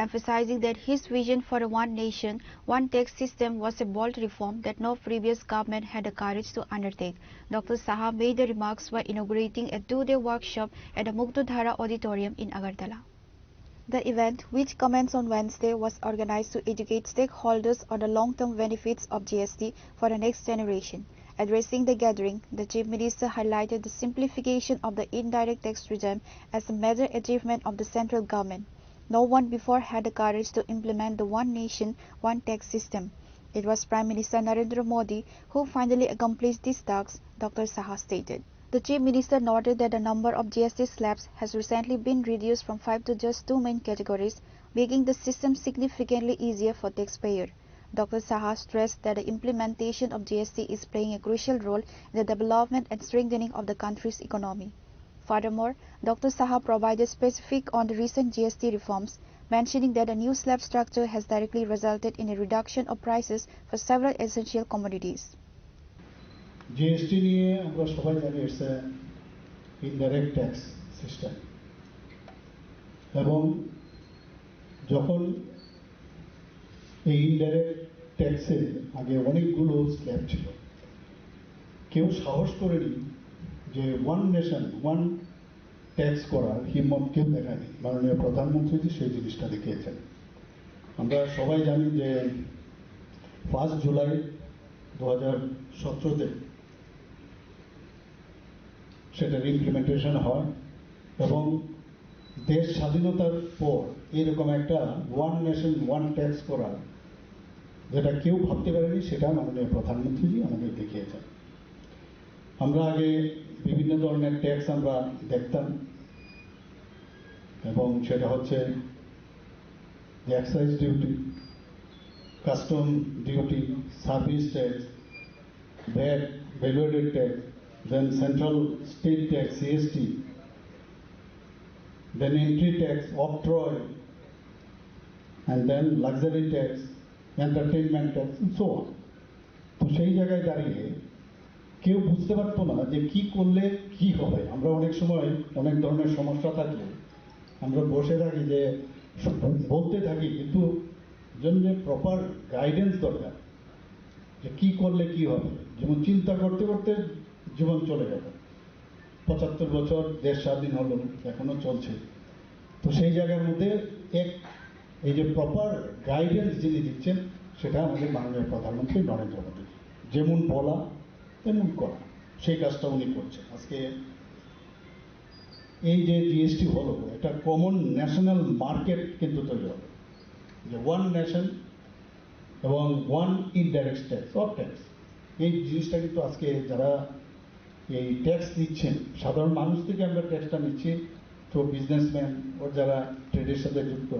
emphasizing that his vision for a one nation, one tax system was a bold reform that no previous government had the courage to undertake. Dr. Saha made the remarks while inaugurating a 2-day workshop at the Muktodhara Auditorium in Agartala. The event, which commenced on Wednesday, was organized to educate stakeholders on the long-term benefits of GST for the next generation. Addressing the gathering, the Chief Minister highlighted the simplification of the indirect tax regime as a major achievement of the central government. No one before had the courage to implement the one nation, one tax system. It was Prime Minister Narendra Modi who finally accomplished this task, Dr. Saha stated. The Chief Minister noted that the number of GST slabs has recently been reduced from 5 to just 2 main categories, making the system significantly easier for taxpayers. Dr. Saha stressed that the implementation of GST is playing a crucial role in the development and strengthening of the country's economy. Furthermore, Dr. Saha provided specifics on the recent GST reforms, mentioning that the new slab structure has directly resulted in a reduction of prices for several essential commodities. GST নিয়ে আমরা সবাই জানি it's a indirect tax system, এবং যখন এই indirect ট্যাক্সে আগে অনেকগুলো স্ল্যাব ছিল, কেউ সাহস করেনি যে ওয়ান নেশন ওয়ান ট্যাক্স করার হিম্মত কেউ দেখায়নি। মাননীয় প্রধানমন্ত্রী সেই জিনিসটা দেখিয়েছেন। আমরা সবাই জানি যে 1 জুলাই 2017 সেটার ইমপ্লিমেন্টেশন হয়, এবং দেশ স্বাধীনতার পর এরকম একটা ওয়ান নেশন ওয়ান ট্যাক্স করার যেটা কেউ ভাবতে পারেনি, সেটা মাননীয় প্রধানমন্ত্রীজি আমাদের দেখিয়েছেন। আমরা আগে বিভিন্ন ধরনের ট্যাক্স আমরা দেখতাম, এবং সেটা হচ্ছে excise duty, custom duty, service tax, VAT, value aided tax, then central state tax CST, then entry tax, octroi, and then luxury tax, entertainment tax, and so on. তো সেই জায়গায় দাঁড়িয়ে কেউ বুঝতে পারতো না যে কি করলে কি হবে। আমরা অনেক সময় অনেক ধরনের সমস্যা থাকলে আমরা বসে থাকি, যে বলতে থাকি, কিন্তু জন্য প্রপার গাইডেন্স দরকার যে কি করলে কি হবে। যেমন চিন্তা করতে করতে জীবন চলে গেল, 75 বছর দেশ স্বাধীন হলো, এখনো চলছে। তো সেই জায়গার মধ্যে এই যে প্রপার গাইডেন্স যিনি দিচ্ছেন, সেটা আমাদের মাননীয় প্রধানমন্ত্রী নরেন্দ্র মোদী। যেমন বলা তেমন করা, সেই কাজটা উনি করছেন। আজকে এই যে জিএসটি হলো, একটা কমন ন্যাশনাল মার্কেট কিন্তু তৈরি হবে, যে ওয়ান নেশন এবং one indirect tax of tax. এই জিনিসটা কিন্তু আজকে যারা এই ট্যাক্স দিচ্ছেন, সাধারণ মানুষ থেকে আমরা ট্যাক্সটা নিচ্ছি, তো বিজনেসম্যান ও যারা ট্রেডের সাথে যুক্ত,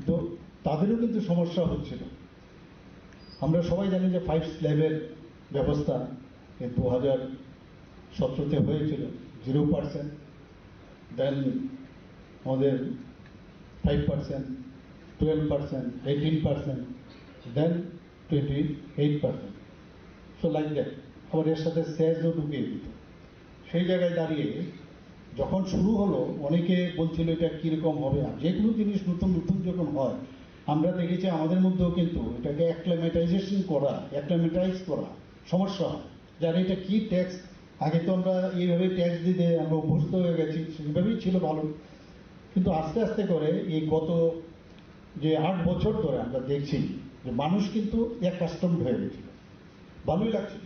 তো তাদেরও কিন্তু সমস্যা হচ্ছিল। আমরা সবাই জানি যে 5 স্ল্যাবের ব্যবস্থা 2017-তে হয়েছিল 0%, দেন আমাদের 5%, 12%, 18%, দেন 28%, সো লাইক দ্যাট। আবার এর সাথে স্যাজও ঢুকিয়ে দিত। সেই জায়গায় দাঁড়িয়ে যখন শুরু হলো, অনেকে বলছিল এটা কীরকম হবে। আর যে কোনো জিনিস নতুন নতুন যখন হয়, আমরা দেখেছি আমাদের মধ্যেও কিন্তু এটাকে অ্যাক্লামেটাইজ করা সমস্যা হয়। যার এটা কি ট্যাক্স, আগে তো আমরা এইভাবে ট্যাক্স দিতে আমরা অভ্যস্ত হয়ে গেছি, সেইভাবেই ছিল ভালো। কিন্তু আস্তে আস্তে করে এই গত যে 8 বছর ধরে আমরা দেখছি যে মানুষ কিন্তু অ্যাকাস্টমড হয়ে গেছিল, ভালোই লাগছিল।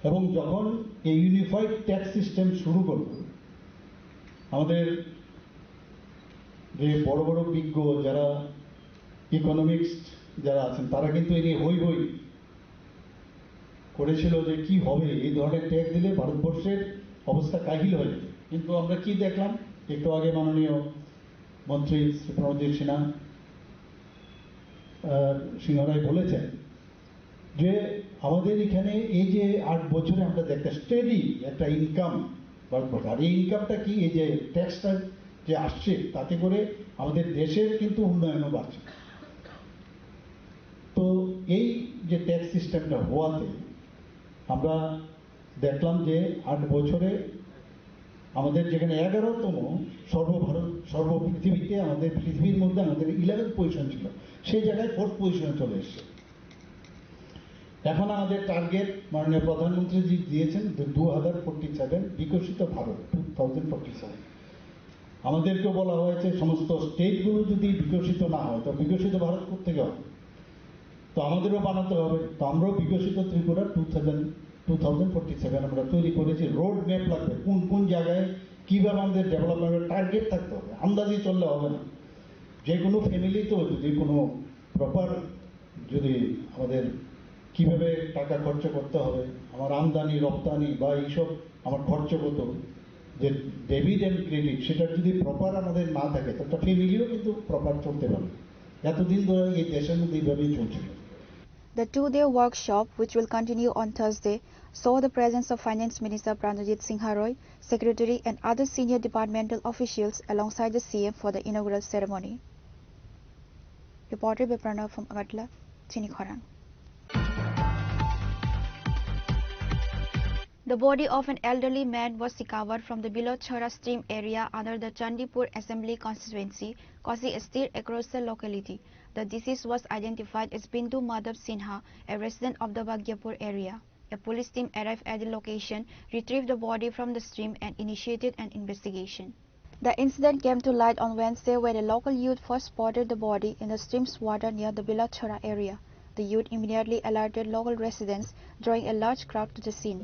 এবং যখন এই ইউনিফাইড ট্যাক্স সিস্টেম শুরু করল, আমাদের যে বড় বড় বিজ্ঞ যারা ইকোনমিক্স যারা আছেন, তারা কিন্তু এই নিয়ে হই হই করেছিল যে কি হবে, এই ধরনের ট্যাক্স দিলে ভারতবর্ষের অবস্থা কাহিল হয়ে যাবে। কিন্তু আমরা কি দেখলাম, একটু আগে মাননীয় মন্ত্রী শ্রী প্রণজিৎ সিংহরায় বলেছেন যে আমাদের এখানে এই যে 8 বছরে আমরা দেখতে স্টেডি একটা ইনকাম ভারতবর্ষ। আর এই ইনকামটা কি, এই যে ট্যাক্সটা যে আসছে, তাতে করে আমাদের দেশের কিন্তু উন্নয়নও বাড়ছে। তো এই যে ট্যাক্স সিস্টেমটা হওয়াতে আমরা দেখলাম যে 8 বছরে আমাদের যেখানে 11তম সর্বপৃথিবীতে, আমাদের পৃথিবীর মধ্যে আমাদের 11th পজিশন ছিল, সেই জায়গায় 4th পজিশনে চলে এসছে। এখন আমাদের টার্গেট মাননীয় প্রধানমন্ত্রীজি দিয়েছেন 2047 বিকশিত ভারত 2047। আমাদেরকে বলা হয়েছে সমস্ত স্টেটগুলো যদি বিকশিত না হয়, তো বিকশিত ভারত কোত্থেকে হবে? তো আমাদেরও বানাতে হবে। তো আমরাও বিকশিত ত্রিপুরা 2047 আমরা তৈরি করেছি। রোড ম্যাপ লাগবে, কোন কোন জায়গায় কীভাবে আমাদের ডেভেলপমেন্টের টার্গেট থাকতে হবে, আন্দাজে চললে হবে না। যে কোনো ফ্যামিলিতেও যদি কোনো প্রপার যদি আমাদের কিভাবে টাকা খরচ করতে হবে, আমার আমদানি রপ্তানি বা এইসব আমার খরচ কত, যে ডেবিট অ্যান্ড ক্রেডিট সেটার যদি প্রপার আমাদের না থাকে তো একটা ফ্যামিলিও কিন্তু প্রপার চলতে পারবে। এতদিন ধরে এই দেশের মধ্যে এইভাবেই চলছিল। The two-day workshop, which will continue on Thursday, saw the presence of Finance Minister Pranajit Singha Roy, Secretary and other senior departmental officials alongside the CM for the inaugural ceremony. Reported by Pranav from Agartala, Chini Khorang. The body of an elderly man was recovered from the Bilachhara stream area under the Chandipur Assembly constituency, causing a stir across the locality. The deceased was identified as Bindu Madhav Sinha, a resident of the Bhagyapur area. A police team arrived at the location, retrieved the body from the stream and initiated an investigation. The incident came to light on Wednesday when a local youth first spotted the body in the stream's water near the Bilachhara area. The youth immediately alerted local residents, drawing a large crowd to the scene.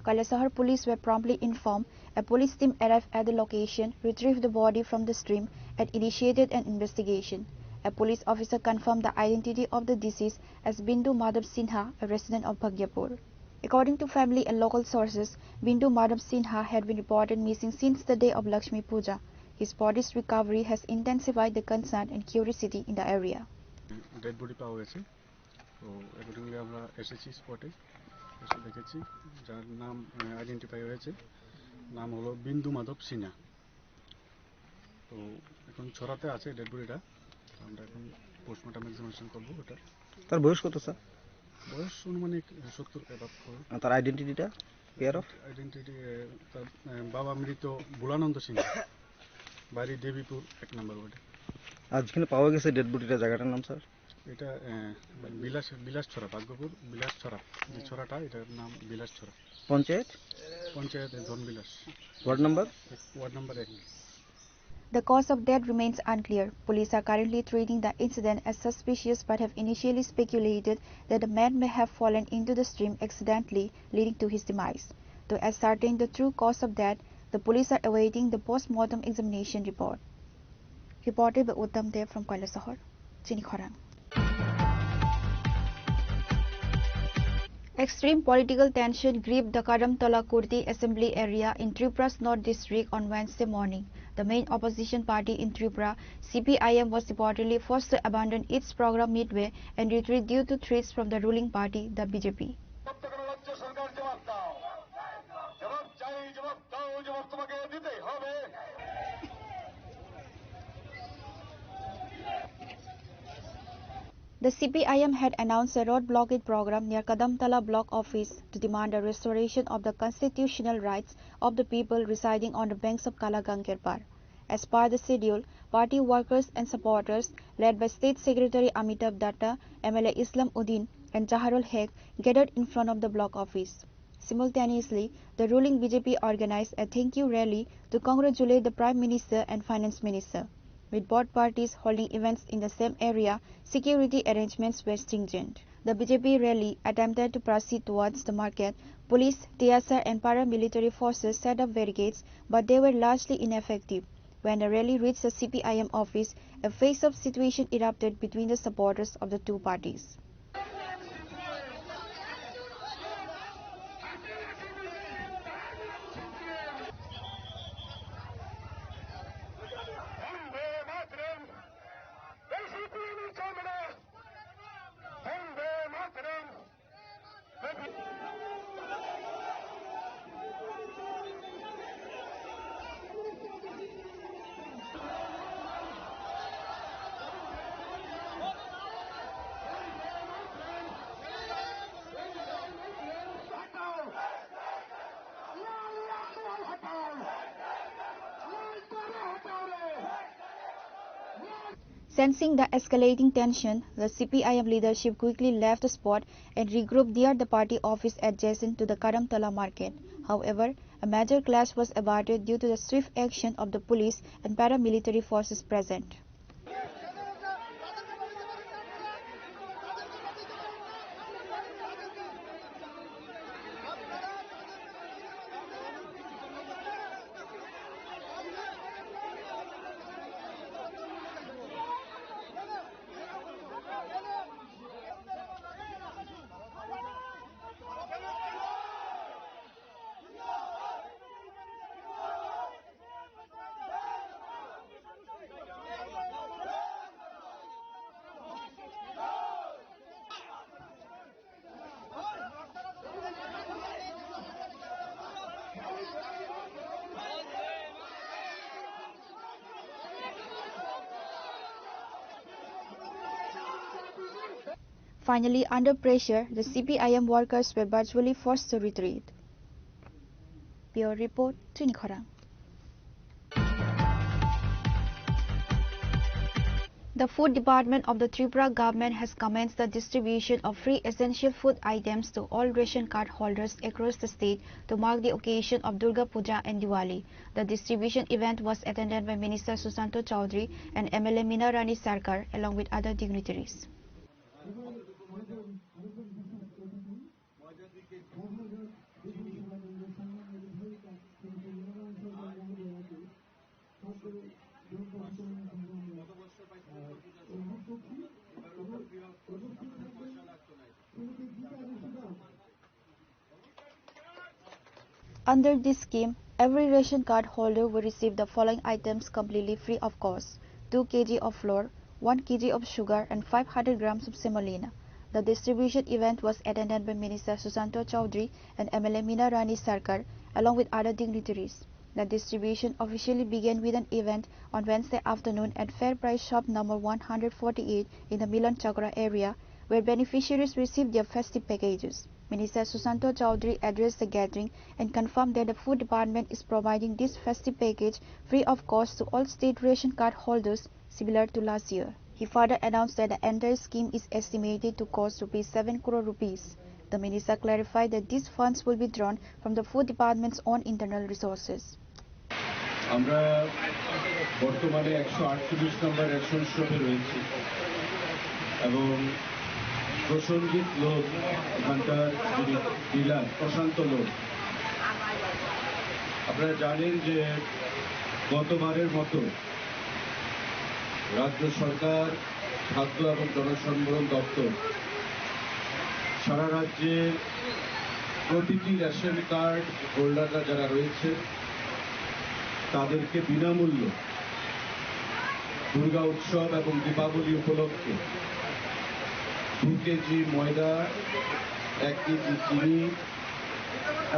Kailasahar police were promptly informed. A police team arrived at the location, retrieved the body from the stream and initiated an investigation. A police officer confirmed the identity of the deceased as Bindu Madhav Sinha, a resident of Bhagyapur. According to family and local sources, Bindu Madhav Sinha had been reported missing since the day of Lakshmi Puja. His body's recovery has intensified the concern and curiosity in the area. Dead body পাওয়া গেছে, তো accordingly আমরা এসেছি স্পটে, এসে দেখেছি যার নাম আইডেন্টিফাই হয়েছে, নাম হলো বিন্দু মাধব সিনহা। তো এখন ছড়াতে আছে ডেড বডিটা, আমরা এখন পোস্টমর্টম এক্সামিনেশন করবো। ওটা তার বয়স কত স্যার? বয়স অনুমানিক 70 এবার। তার আইডেন্টিটিটা পেয়ার অফ আইডেন্টিটি তার বাবা মৃত বুলানন্দ সিনহা, বাড়ি দেবীপুর 1 নম্বর ওয়ার্ডে। আর যেখানে পাওয়া গেছে ডেড বডিটা জায়গাটার নাম স্যার? এটা বিলাসছড়া, ভাগ্যপুর বিলাসছড়া, যে ছড়াটা এটার নাম Bilaschhara. Panchayat Dhanbilas. Ward number 1। The cause of death remains unclear. Police are currently treating the incident as suspicious but have initially speculated that the man may have fallen into the stream accidentally, leading to his demise. To ascertain the true cause of death, the police are awaiting the post-mortem examination report. Reported by Uttam Dev from Kailasahar, Chini Khorang. Extreme political tension gripped the Kadamtala Kurti assembly area in Tripura's North District on Wednesday morning. The main opposition party in Tripura, CPIM, was reportedly forced to abandon its program midway and retreat due to threats from the ruling party, the BJP. The CPIM had announced a road blockade program near Kadamtala block office to demand a restoration of the constitutional rights of the people residing on the banks of Kalagangkerpar. As per the schedule, party workers and supporters led by State Secretary Amitabh Datta, MLA Islam Uddin and Jaharul Haque gathered in front of the block office. Simultaneously, the ruling BJP organized a thank you rally to congratulate the Prime Minister and Finance Minister. With both parties holding events in the same area, security arrangements were stringent. The BJP rally attempted to proceed towards the market. Police, TSR and paramilitary forces set up barricades, but they were largely ineffective. When the rally reached the CPIM office, a face-off situation erupted between the supporters of the two parties. Sensing the escalating tension, the CPIM leadership quickly left the spot and regrouped near the party office adjacent to the Kadamtala market. However, a major clash was averted due to the swift action of the police and paramilitary forces present. Finally, under pressure, the CPIM workers were virtually forced to retreat. Bureau Report, Tunikhorang. The Food Department of the Tripura government has commenced the distribution of free essential food items to all ration card holders across the state to mark the occasion of Durga Puja and Diwali. The distribution event was attended by Minister Susanto Chowdhury and MLA Meena Rani Sarkar along with other dignitaries. Under this scheme, every ration card holder will receive the following items completely free of cost: 2 kg of flour, 1 kg of sugar and 500 grams of semolina. The distribution event was attended by Minister Susanto Chowdhury and MLA Meena Rani Sarkar along with other dignitaries. The distribution officially began with an event on Wednesday afternoon at Fair Price Shop number 148 in the Milan Chakra area, where beneficiaries received their festive packages. Minister Susanto Chowdhury addressed the gathering and confirmed that the Food Department is providing this festive package free of cost to all state ration card holders, similar to last year. He further announced that the entire scheme is estimated to cost ₹7 crore. The minister clarified that these funds will be drawn from the Food Department's own internal resources. আমরা বর্তমানে 148 নম্বর ration শপে রয়েছে এবং প্রসঞ্জিত লোক এখানকার যিনি dealer প্রশান্ত লোক, আপনারা জানেন যে গতবারের মতো রাজ্য সরকার খাদ্য এবং জনসরবরাহ দপ্তর সারা রাজ্যের প্রতিটি রেশন কার্ড হোল্ডাররা যারা রয়েছে তাদেরকে বিনামূল্যে দুর্গা উৎসব এবং দীপাবলি উপলক্ষে 2 কেজি ময়দা, 1 কেজি চিনি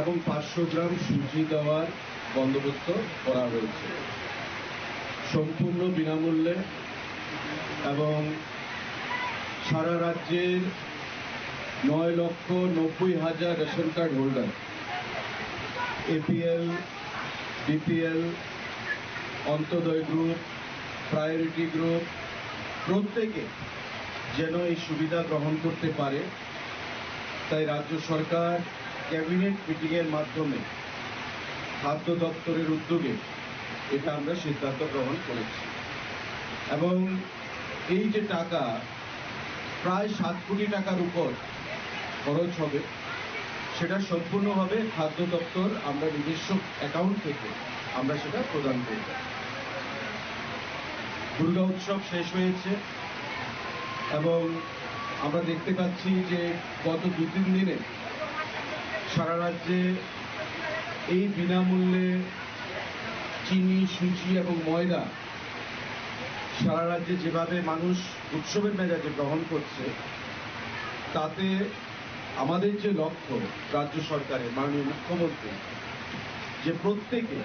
এবং 500 গ্রাম সুজি দেওয়ার বন্দোবস্ত করা হয়েছে সম্পূর্ণ বিনামূল্যে। এবং সারা রাজ্যের 9,90,000 ration card holder, APL, BPL, Antyodaya group, priority group প্রত্যেকে যেন এই সুবিধা গ্রহণ করতে পারে, তাই রাজ্য সরকার ক্যাবিনেট মিটিংয়ের মাধ্যমে খাদ্য দপ্তরের উদ্যোগে এটা আমরা সিদ্ধান্ত গ্রহণ করেছি। এবং এই যে টাকা প্রায় 7 কোটি টাকার উপর খরচ হবে, সেটা সম্পূর্ণভাবে খাদ্য দপ্তর আমরা নিজস্ব অ্যাকাউন্ট থেকে আমরা সেটা প্রদান করব। দুর্গা উৎসব শেষ হয়েছে এবং আমরা দেখতে পাচ্ছি যে গত 2-3 দিনে সারা রাজ্যে এই বিনামূল্যে চিনি, সুজি এবং ময়দা সারা রাজ্যে যেভাবে মানুষ উৎসবের মেজাজে গ্রহণ করছে, তাতে আমাদের যে লক্ষ্য রাজ্য সরকারের মাননীয় মুখ্যমন্ত্রী যে প্রত্যেকে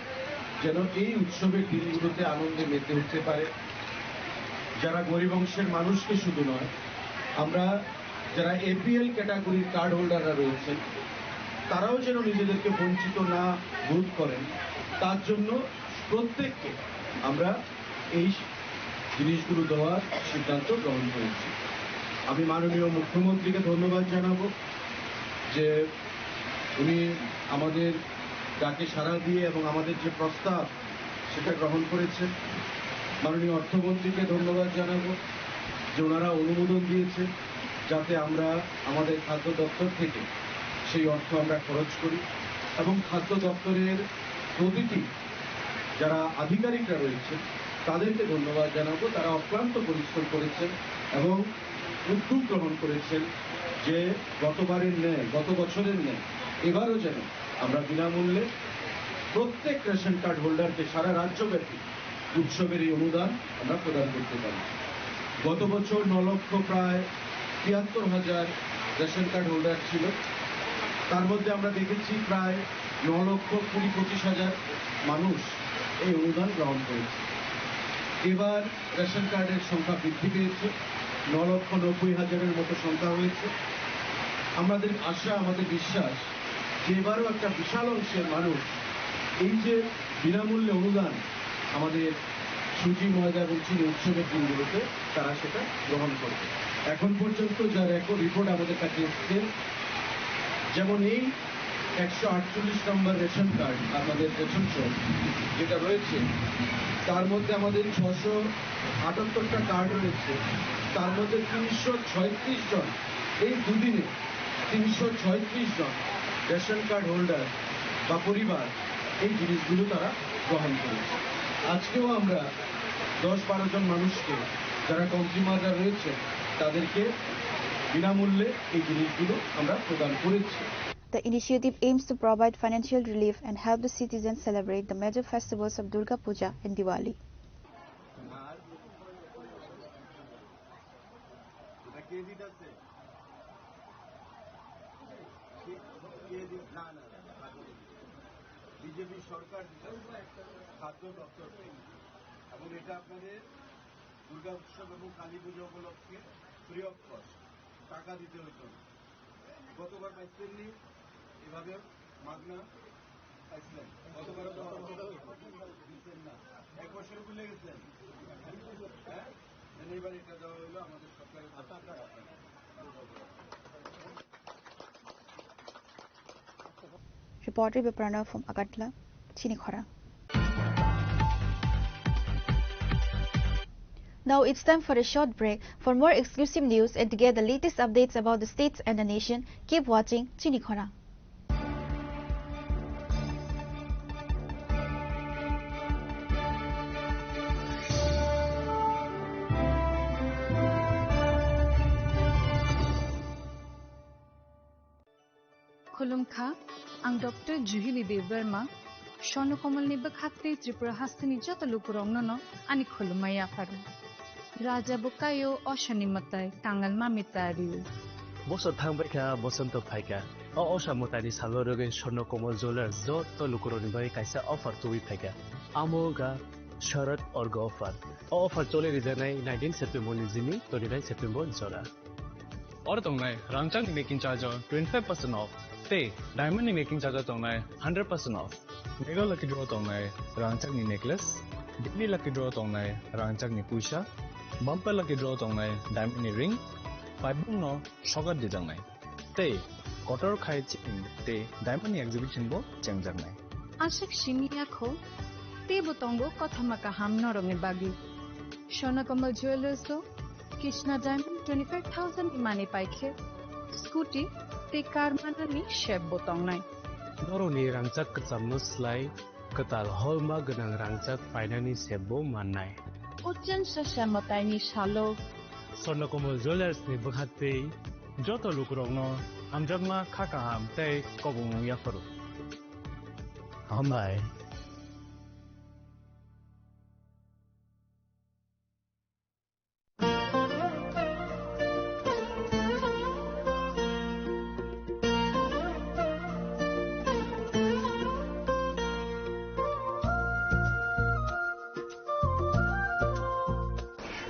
যেন এই উৎসবের দিনগুলোতে আনন্দে মেতে উঠতে পারে, যারা গরিব অংশের মানুষকে শুধু নয়, আমরা যারা এপিএল ক্যাটাগরির কার্ড হোল্ডাররা রয়েছেন তারাও যেন নিজেদেরকে বঞ্চিত না বোধ করেন, তার জন্য প্রত্যেককে আমরা এই জিনিসগুলো দেওয়ার সিদ্ধান্ত গ্রহণ করেছি। আমি মাননীয় মুখ্যমন্ত্রীকে ধন্যবাদ জানাবো যে উনি আমাদের ডাকে সাড়া দিয়ে এবং আমাদের যে প্রস্তাব সেটা গ্রহণ করেছেন। মাননীয় অর্থমন্ত্রীকে ধন্যবাদ জানাবো যে ওনারা অনুমোদন দিয়েছে যাতে আমরা আমাদের খাদ্য দপ্তর থেকে সেই অর্থ আমরা খরচ করি। এবং খাদ্য দপ্তরের প্রতিটি যারা আধিকারিকরা রয়েছেন তাদেরকে ধন্যবাদ জানাবো, তারা অক্লান্ত পরিশ্রম করেছেন এবং উদ্যোগ গ্রহণ করেছেন যে গতবারের ন্যায়, গত বছরের ন্যায় এবারও যেন আমরা বিনামূল্যে প্রত্যেক রেশন কার্ড হোল্ডারকে সারা রাজ্যব্যাপী উৎসবের এই অনুদান আমরা প্রদান করতে পারি। গত বছর 9,73,000 রেশন কার্ড হোল্ডার ছিল, তার মধ্যে আমরা দেখেছি প্রায় 9,20,25,000 মানুষ এই অনুদান গ্রহণ করেছে। এবার রেশন কার্ডের সংখ্যা বৃদ্ধি পেয়েছে 9,90,000-এর মতো সংখ্যা হয়েছে। আমাদের আশা, আমাদের বিশ্বাস যে এবারও একটা বিশাল অংশের মানুষ এই যে বিনামূল্যে অনুদান আমাদের সুজি, ময়দা এবং চিনি উৎসবের দিনগুলোতে তারা সেটা গ্রহণ করবে। এখন পর্যন্ত যা রেকর্ড রিপোর্ট আমাদের কাছে এসেছে, যেমন এই 148 নম্বর রেশন কার্ড আমাদের রেশন শপ যেটা রয়েছে, তার মধ্যে আমাদের 678টা কার্ড রয়েছে। তার মধ্যে 336 জন, এই দুদিনে 336 জন রেশন কার্ড হোল্ডার বা পরিবার এই জিনিসগুলো তারা গ্রহণ করেছে। আজকেও আমরা 10-12 জন মানুষকে, যারা কনজিউমাররা রয়েছে, তাদেরকে বিনামূল্যে এই জিনিসগুলো আমরা প্রদান করেছি। The initiative aims to provide financial relief and help the citizens celebrate the major festivals of Durga Puja and Diwali. BJP সরকার খাদ্য দপ্তর এবং এটা আপনাদের দুর্গা উৎসব এবং কালী পুজো উপলক্ষে ফ্রি অফ কস্ট টাকা দিতে হতো। গতবার পাইছেননি, এভাবে মাগনা পাইছিলেন। গতবারও দিচ্ছেন না, 1 বছর ভুলে গেছেন। হ্যাঁ, এবার এটা দেওয়া হলো আমাদের সরকারের। Reporter Viprana from Agartala, Chinikhara. Now it's time for a short break. For more exclusive news and to get the latest updates about the states and the nation, keep watching Chinikhara. Khulumkha, ang Dr. Juhili Deverma, Shono Komal ni Bakhatri Tripura Hastini Jotalupurong no, ani Khulumaya Faru. Raja Bukayo Oshani Matai, Tangal Mamitariu. Boso Tambaka, Bosonto Paika, O Osha Mutari Salorogan Shono Komal Zola, Zoto Lukuroni Kaisa offer to Wipeka. Amoga, Sharat or Gofar. Offer Tole Rizanai, 19 September Nizimi, 29 September Zora. Or Tongai, Rangchang making charge of 25% off. Tay, diamond making charge of Tongai, 100% off. Mega lucky draw Tongai, Rangchang necklace. Daily lucky draw Tongai, Rangchang Pusha. Bumper lucky draw Tongai, diamond ring. 5 no, sugar design. Tay, Kotor Kai Ching, Tay, diamond exhibition book, Changjangai. Ashak Shimiako, Te Botongo, Kotamaka Ham Norome Bagi. Shona Komal Jewelers do, Krishna Diamond 25,000 Imani Paike. Scooty, Te Karmanani Shep Botongai. Noroni Rangchak Katsamno Slai, Katal Holma Ganang Rangchak finally Sebo Manai. Ojan Sashamotaini Shalo. Sonokomal Jewelers ni Bukhate, Joto Lukurogno, Amjagma Kakaham, Te Kobung Yafaru. Amai.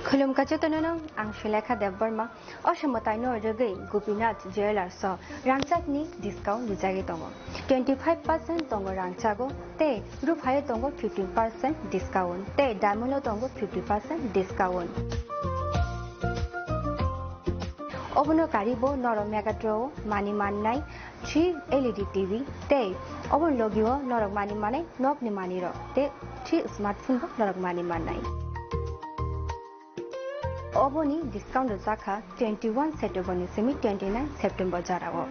Khulumkha Jotananong, ang Shilekha Devarma, Oshamotai no Ragay, Gopinath Jewelers so, Rangchak ni discount Nizagi Tongo. 25% Tongo Rangchago, Te, Ruphayo Tongo 15% discount, Te, Damulo Tongo 50% discount. Obono Karibo, Noro Megatro, Mani Manai, 3 LED TV, Te, Obon Logio, Norok Mani Manai, Nok ni Maniro, Te, 3 smartphone, Norok Mani Manai. Oboni discount Zaka 21 September semi 29 September Jarago.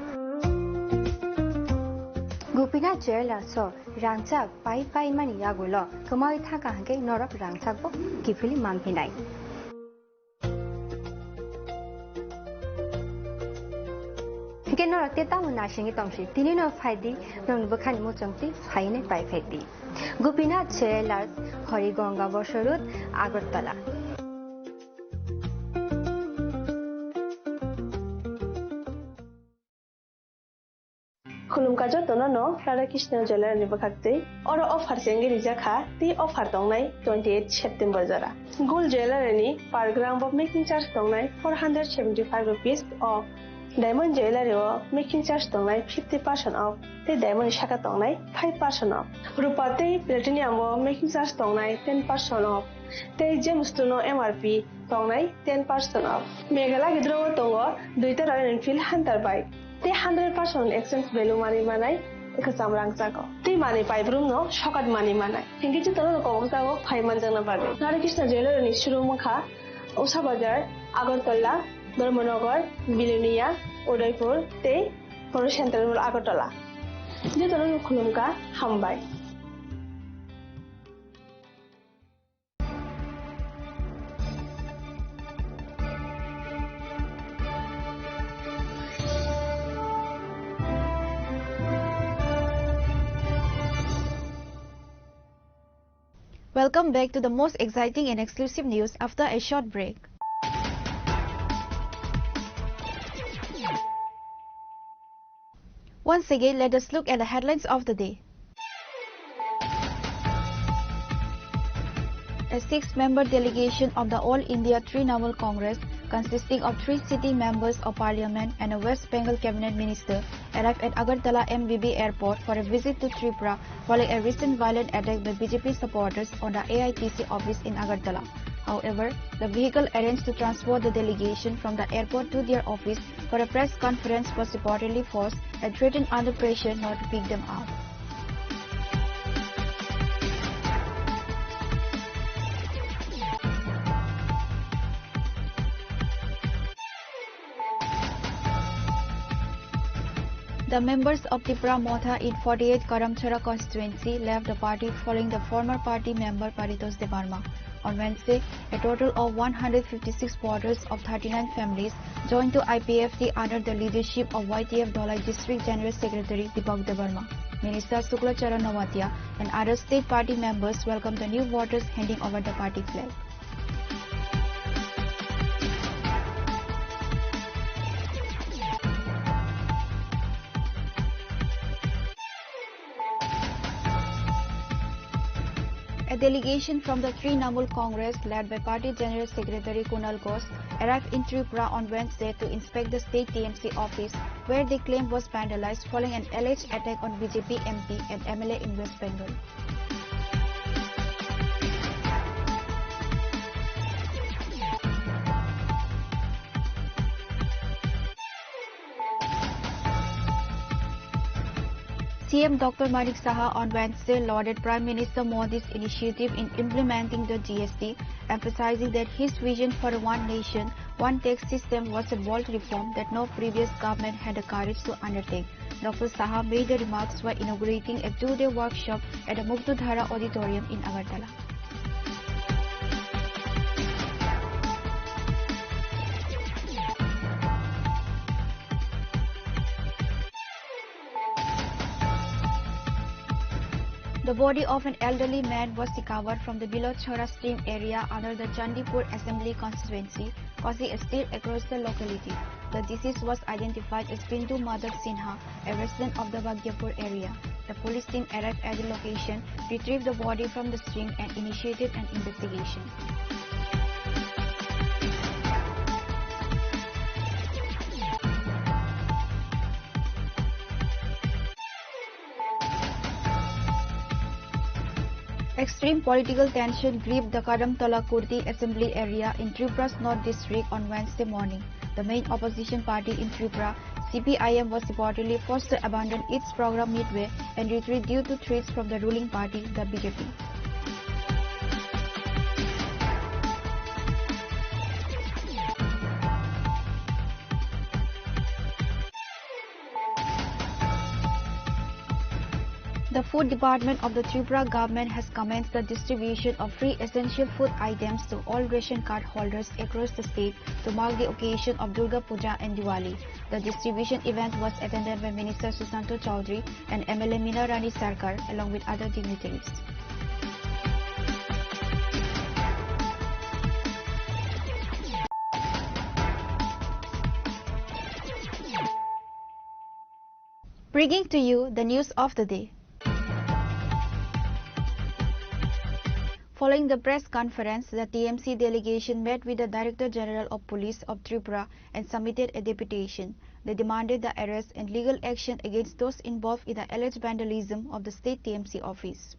Gopinath Jewelers so Rangchak Pai Mani Yagulo, Kamai Thaka Hanke Norok Rangchakbo, Kifili Mampinai. Kenora Teta Munashing Tomshi, Tinino Fadi, non Bukan Muchumti, Haine by Fedi. Gopinath Jewelers, Horigonga Boshorut, Agartala. Khulumkha Bajo tono no Radha Krishna Jewelry ni bakakte oro offer sengi rijaka ti offer tongnai 28 September jara. Gold jewelry ni per gram of making charge tongnai 475 rupees of diamond jewelry o making charge tongnai 50% off. Te diamond shaka tongnai 5% off. Rupa te platinum o making charge tongnai 10% off. Te gems no MRP tongnai 10% off. Megala gidro tongo duita Royal Enfield Hunter bike. Te 100% exchange value money manai ekasam rangchako. Te money pipe room no shokat money manai. Hingi chu tono ko ko 5 manjana bage. Radha Krishna Jewelry ni showroom kha Usha Bazar, Agartala, Dharmanagar, Bilonia, Udaipur, te Poro Central Agartala. Je tono khulumka hambai. Welcome back to the most exciting and exclusive news after a short break. Once again, let us look at the headlines of the day. A 6-member delegation of the All India Trinamool Congress, consisting of 3 sitting members of parliament and a West Bengal cabinet minister, arrived at Agartala MBB airport for a visit to Tripura following a recent violent attack by BJP supporters on the AITC office in Agartala. However, the vehicle arranged to transport the delegation from the airport to their office for a press conference was reportedly forced and threatened under pressure not to pick them up. The members of Tripura Motha in 48 Karamchara constituency left the party following the former party member Paritosh Debarma. On Wednesday, a total of 156 voters of 39 families joined to IPFT under the leadership of YTF Dholai District General Secretary Deepak Debarma. Minister Sukla Charan Nawatia and other state party members welcomed the new voters handing over the party flag. A delegation from the Trinamool Congress, led by Party General Secretary Kunal Ghosh, arrived in Tripura on Wednesday to inspect the state TMC office, where they claimed was vandalized following an alleged attack on BJP MP and MLA in West Bengal. CM Dr. Manik Saha on Wednesday lauded Prime Minister Modi's initiative in implementing the GST, emphasizing that his vision for a one nation, one tax system was a bold reform that no previous government had the courage to undertake. Dr. Saha made the remarks while inaugurating a 2-day workshop at the Mugdhara Auditorium in Agartala. The body of an elderly man was recovered from the below Chhara stream area under the Chandipur Assembly constituency, causing a stir across the locality. The deceased was identified as Bindu Madhav Sinha, a resident of the Bhagyapur area. The police team arrived at the location, retrieved the body from the stream and initiated an investigation. Extreme political tension gripped the Karamtala Kurti Assembly area in Tripura's North District on Wednesday morning. The main opposition party in Tripura, CPIM, was reportedly forced to abandon its program midway and retreat due to threats from the ruling party, the BJP. The Food Department of the Tripura government has commenced the distribution of free essential food items to all ration card holders across the state to mark the occasion of Durga Puja and Diwali. The distribution event was attended by Minister Susanto Chaudhary and MLA Meena Rani Sarkar along with other dignitaries. Bringing to you the news of the day. Following the press conference, the TMC delegation met with the Director General of Police of Tripura and submitted a deputation. They demanded the arrest and legal action against those involved in the alleged vandalism of the state TMC office.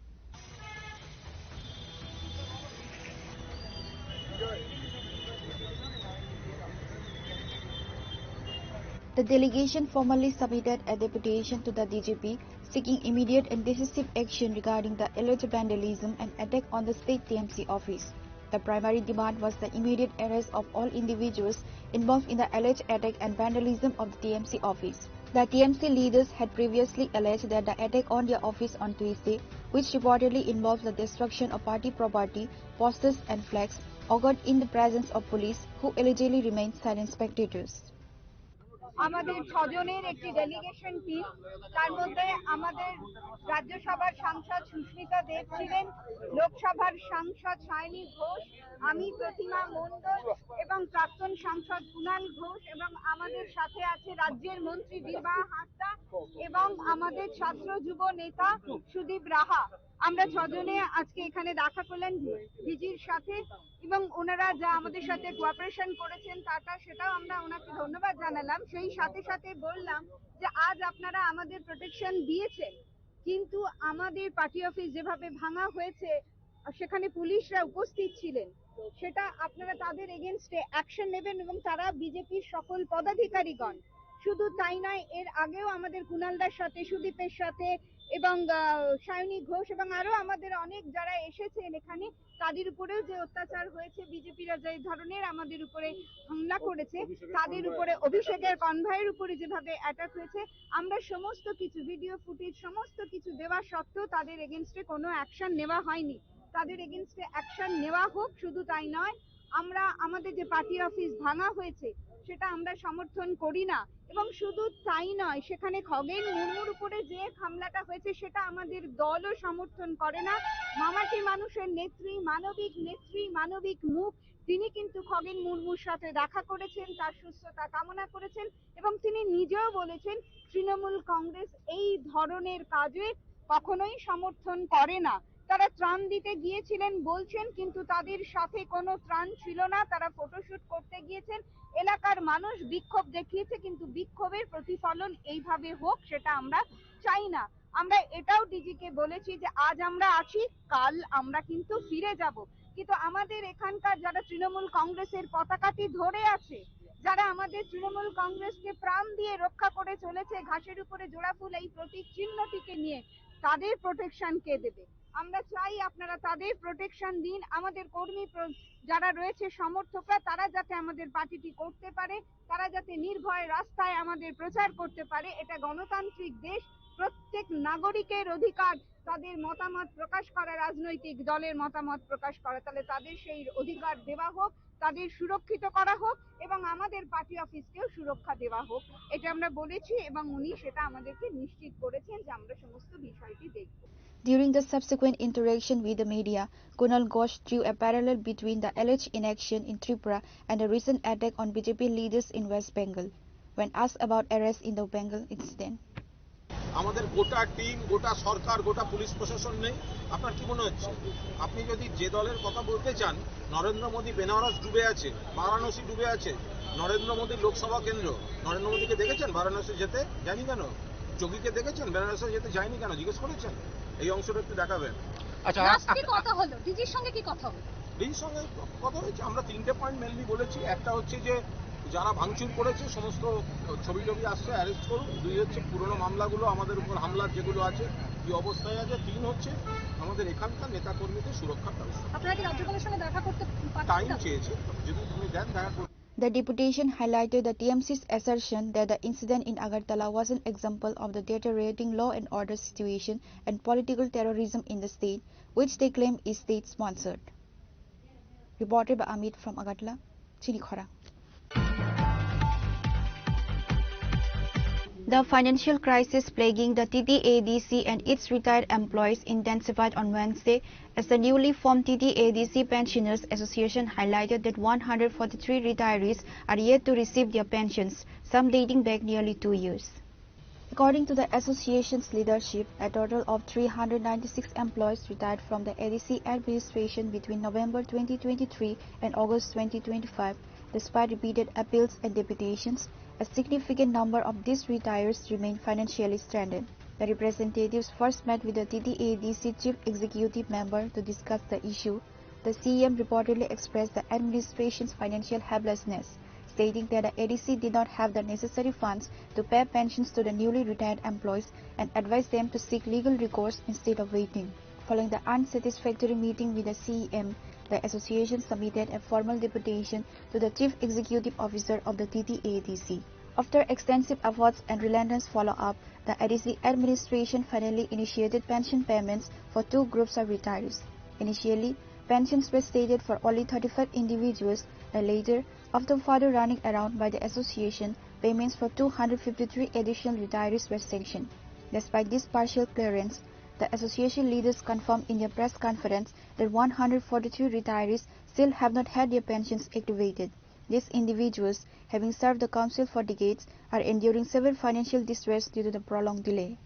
The delegation formally submitted a deputation to the DGP seeking immediate and decisive action regarding the alleged vandalism and attack on the state TMC office. The primary demand was the immediate arrest of all individuals involved in the alleged attack and vandalism of the TMC office. The TMC leaders had previously alleged that the attack on their office on Tuesday, which reportedly involves the destruction of party property, posters and flags, occurred in the presence of police, who allegedly remained silent spectators. আমাদের ছজনের একটি delegation team, তার মধ্যে আমাদের রাজ্যসভার সাংসদ সুস্মিতা দেব ছিলেন, লোকসভার সাংসদ সায়নী ঘোষ, আমি প্রতিমা মণ্ডল এবং প্রাক্তন সাংসদ কুণাল ঘোষ, এবং আমাদের সাথে আছে রাজ্যের মন্ত্রী বিভা হাসদা এবং আমাদের ছাত্র যুব নেতা সুদীপ রাহা। আমরা ছজনে আজকে এখানে দেখা করলেন ডিজির সাথে এবং ওনারা যা আমাদের সাথে কোঅপারেশন করেছেন সেটাও আমরা ওনাকে ধন্যবাদ জানালাম। সেই সাথে সাথে বললাম যে আজ আপনারা আমাদের প্রোটেকশন দিয়েছেন, কিন্তু আমাদের পার্টি অফিস যেভাবে ভাঙা হয়েছে সেখানে পুলিশরা উপস্থিত ছিলেন, সেটা আপনারা তাদের এগেইনস্টে অ্যাকশন নেবেন এবং তারা বিজেপির সকল পদাধিকারীগণ। শুধু তাই নয়, এর আগেও আমাদের কুণালদার সাথে, সুদীপের সাথে এবং সায়নী ঘোষ এবং আরো আমাদের অনেক যারা এসেছেন এখানে, তাদের উপরেও যে অত্যাচার হয়েছে, বিজেপিরা যে ধরনের আমাদের উপরে হামলা করেছে, তাদের উপরে অভিষেকের কনভয়ের উপরে যেভাবে অ্যাটাক হয়েছে, আমরা সমস্ত কিছু ভিডিও ফুটেজ সমস্ত কিছু দেওয়া সত্ত্বেও তাদের এগেইনস্টে কোনো অ্যাকশন নেওয়া হয়নি। তাদের এগেইনস্টে অ্যাকশন নেওয়া হোক। শুধু তাই নয়, আমরা আমাদের যে পার্টি অফিস ভাঙা হয়েছে সেটা আমরা সমর্থন করি না, এবং শুধু তাই নয়, সেখানে খগেন মুর্মুর উপরে যে হামলাটা হয়েছে সেটা আমাদের দলও সমর্থন করে না। মামাটি মানুষের নেত্রী, মানবিক মুখ, তিনি কিন্তু খগেন মুর্মুর সাথে দেখা করেছেন, তার সুস্থতা কামনা করেছেন এবং তিনি নিজেও বলেছেন তৃণমূল কংগ্রেস এই ধরনের কাজে কখনোই সমর্থন করে না। তারা ত্রাণ দিতে গিয়েছিলেন বলছেন, কিন্তু তাদের সাথে কোনো ত্রাণ ছিল না, তারা ফটোশুট করতে গিয়েছেন। এলাকার মানুষ বিক্ষোভ দেখিয়েছে, কিন্তু বিক্ষোভের প্রতিফলন এইভাবে হোক সেটা আমরা চাই না। আমরা এটাও ডিজিকে বলেছি যে আজ আমরা আছি, কাল আমরা কিন্তু ফিরে যাব, কিন্তু আমাদের এখানকার যারা তৃণমূল কংগ্রেসের পতাকাটি ধরে আছে, যারা আমাদের তৃণমূল কংগ্রেসকে প্রাণ দিয়ে রক্ষা করে চলেছে, ঘাসের উপরে জোড়া ফুল এই প্রতীক চিহ্নটিকে নিয়ে, তাদের প্রোটেকশন কে দেবে? আমরা চাই আপনারা তাদের প্রোটেকশন দিন। আমাদের কর্মী যারা রয়েছে, সমর্থকরা, তারা যাতে আমাদের পার্টিটি করতে পারে, তারা যাতে নির্ভয়ে রাস্তায় আমাদের প্রচার করতে পারে। এটা গণতান্ত্রিক দেশ, প্রত্যেক নাগরিকের অধিকার তাদের মতামত প্রকাশ করা, রাজনৈতিক দলের মতামত প্রকাশ করা। তাহলে তাদের সেই অধিকার দেওয়া হোক, তাদের সুরক্ষিত করা হোক এবং আমাদের পার্টি অফিসকেও সুরক্ষা দেওয়া হোক। এটা আমরা বলেছি এবং উনি সেটা আমাদেরকে নিশ্চিত করেছেন যে আমরা সমস্ত বিষয়টি দেখব। During the subsequent interaction with the media, Kunal Ghosh drew a parallel between the alleged inaction in Tripura and the recent attack on BJP leaders in West Bengal. When asked about arrests in the Bengal incident, আমাদের গোটা team, গোটা সরকার, গোটা police প্রশাসন নেই। আপনার কি মনে হচ্ছে? আপনি যদি যে দলের কথা বলতে চান, নরেন্দ্র মোদী বেনারস ডুবে আছে, বারাণসী ডুবে আছে, নরেন্দ্র মোদীর লোকসভা কেন্দ্র, নরেন্দ্র মোদীকে দেখেছেন বারাণসী যেতে? জানি কেন? যোগীকে দেখেছেন বেনারসে যেতে? যায়নি কেন? জিজ্ঞেস করেছেন? এই অংশটা একটু দেখাবেন। আচ্ছা, কি কথা হলো ডিজির সঙ্গে? কি কথা হলো ডিজির সঙ্গে? কথা হয়েছে, আমরা 3টে পয়েন্ট মেনলি বলেছি। একটা হচ্ছে যে যারা ভাঙচুর করেছে সমস্ত ছবি আসছে, অ্যারেস্ট করুন। 2 হচ্ছে পুরনো মামলাগুলো আমাদের উপর হামলার যেগুলো আছে কি অবস্থায় আছে। 3 হচ্ছে আমাদের এখানকার নেতাকর্মীদের সুরক্ষার ব্যবস্থা। আপনারা কি রাজ্যপালের সঙ্গে দেখা করতে টাইম চেয়েছে, যদি তুমি দেন দেখা করতে। the deputation highlighted the TMC's assertion that the incident in Agartala was an example of the deteriorating law and order situation and political terrorism in the state, which they claim is state-sponsored. Reported by Amit from Agartala, Chinikhara. The financial crisis plaguing the TTADC and its retired employees intensified on Wednesday as the newly formed TTADC Pensioners Association highlighted that 143 retirees are yet to receive their pensions, some dating back nearly 2 years. According to the association's leadership, a total of 396 employees retired from the ADC administration between November 2023 and August 2025. Despite repeated appeals and deputations, a significant number of these retirees remain financially stranded. The representatives first met with the TTADC chief executive member to discuss the issue. The CEM reportedly expressed the administration's financial helplessness, stating that the ADC did not have the necessary funds to pay pensions to the newly retired employees and advised them to seek legal recourse instead of waiting. Following the unsatisfactory meeting with the CEM, the association submitted a formal deputation to the Chief Executive Officer of the TTADC. After extensive efforts and relentless follow-up, the ADC administration finally initiated pension payments for two groups of retirees. Initially, pensions were stated for only 35 individuals, and later, after further running around by the association, payments for 253 additional retirees were sanctioned. Despite this partial clearance, the association leaders confirmed in their press conference that 143 retirees still have not had their pensions activated. These individuals, having served the council for decades, are enduring severe financial distress due to the prolonged delay.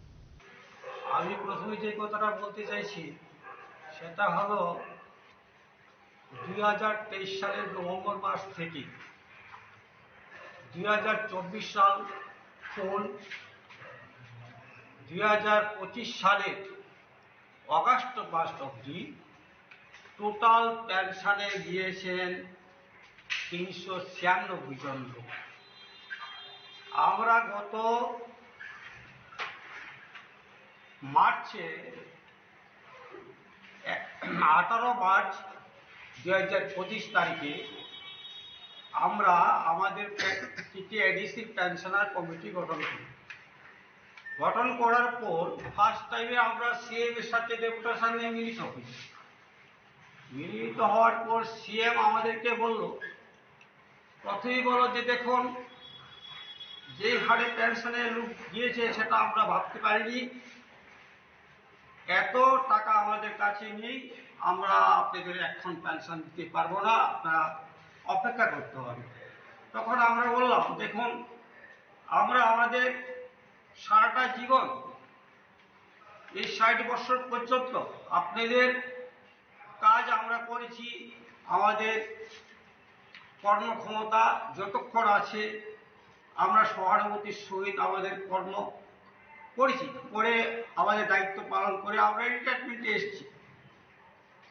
আমি প্রথমে যে কথাটা বলতে চাইছি সেটা হলো 2023 সালের November মাস থেকে 2024 সাল চল 2025 সালের অগাস্ট মাস অবধি টোটাল পেনশনে গিয়েছেন 396 জন লোক। আমরা গত মার্চে 18 মার্চ 2025 তারিখে আমরা আমাদের TTADC পেনশনার কমিটি গঠন করি। গঠন করার পর ফার্স্ট টাইমে আমরা সিএম এর সাথে ডেপুটেশন নিয়ে মিলিত হই। মিলিত হওয়ার পর সিএম আমাদেরকে বলল, প্রথমেই বলল যে দেখুন যে হারে পেনশনের লোক গিয়েছে সেটা আমরা ভাবতে পারিনি, এত টাকা আমাদের কাছে নেই, আমরা আপনাদের এখন পেনশন দিতে পারবো না, আপনারা অপেক্ষা করতে হবে। তখন আমরা বললাম দেখুন আমরা আমাদের সারাটা জীবন এই 60 বছর পর্যন্ত আপনাদের কাজ আমরা করেছি, আমাদের কর্মক্ষমতা যতক্ষণ আছে আমরা সহানুভূতির সহিত আমাদের কর্ম করেছি, করে আমাদের দায়িত্ব পালন করে আমরা রিটায়ারমেন্টে এসেছি।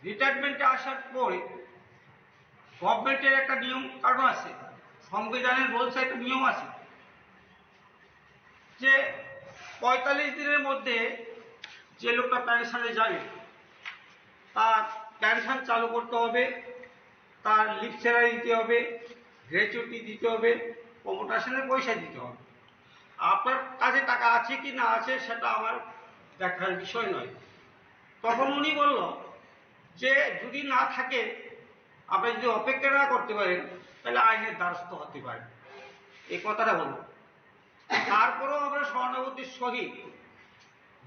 রিটায়ারমেন্টে আসার পরে গভর্নমেন্টের একটা নিয়ম কানুন আছে, সংবিধানের বলছে একটা নিয়ম আছে যে 45 দিনের মধ্যে যে লোকটা পেনশনে যাবে তার পেনশন চালু করতে হবে, তার লিভ স্যালারি দিতে হবে, গ্র্যাচুইটি দিতে হবে, প্রমোশনের পয়সা দিতে হবে। আপনার কাছে টাকা আছে কি না আছে সেটা আমার দেখার বিষয় নয়। তখন উনি বলল যে যদি না থাকে আপনি যদি অপেক্ষা না করতে পারেন তাহলে আইনের দ্বারস্থ হতে পারেন, এই কথাটা বলল। তারপরেও আমরা সহানুভূতির সহিত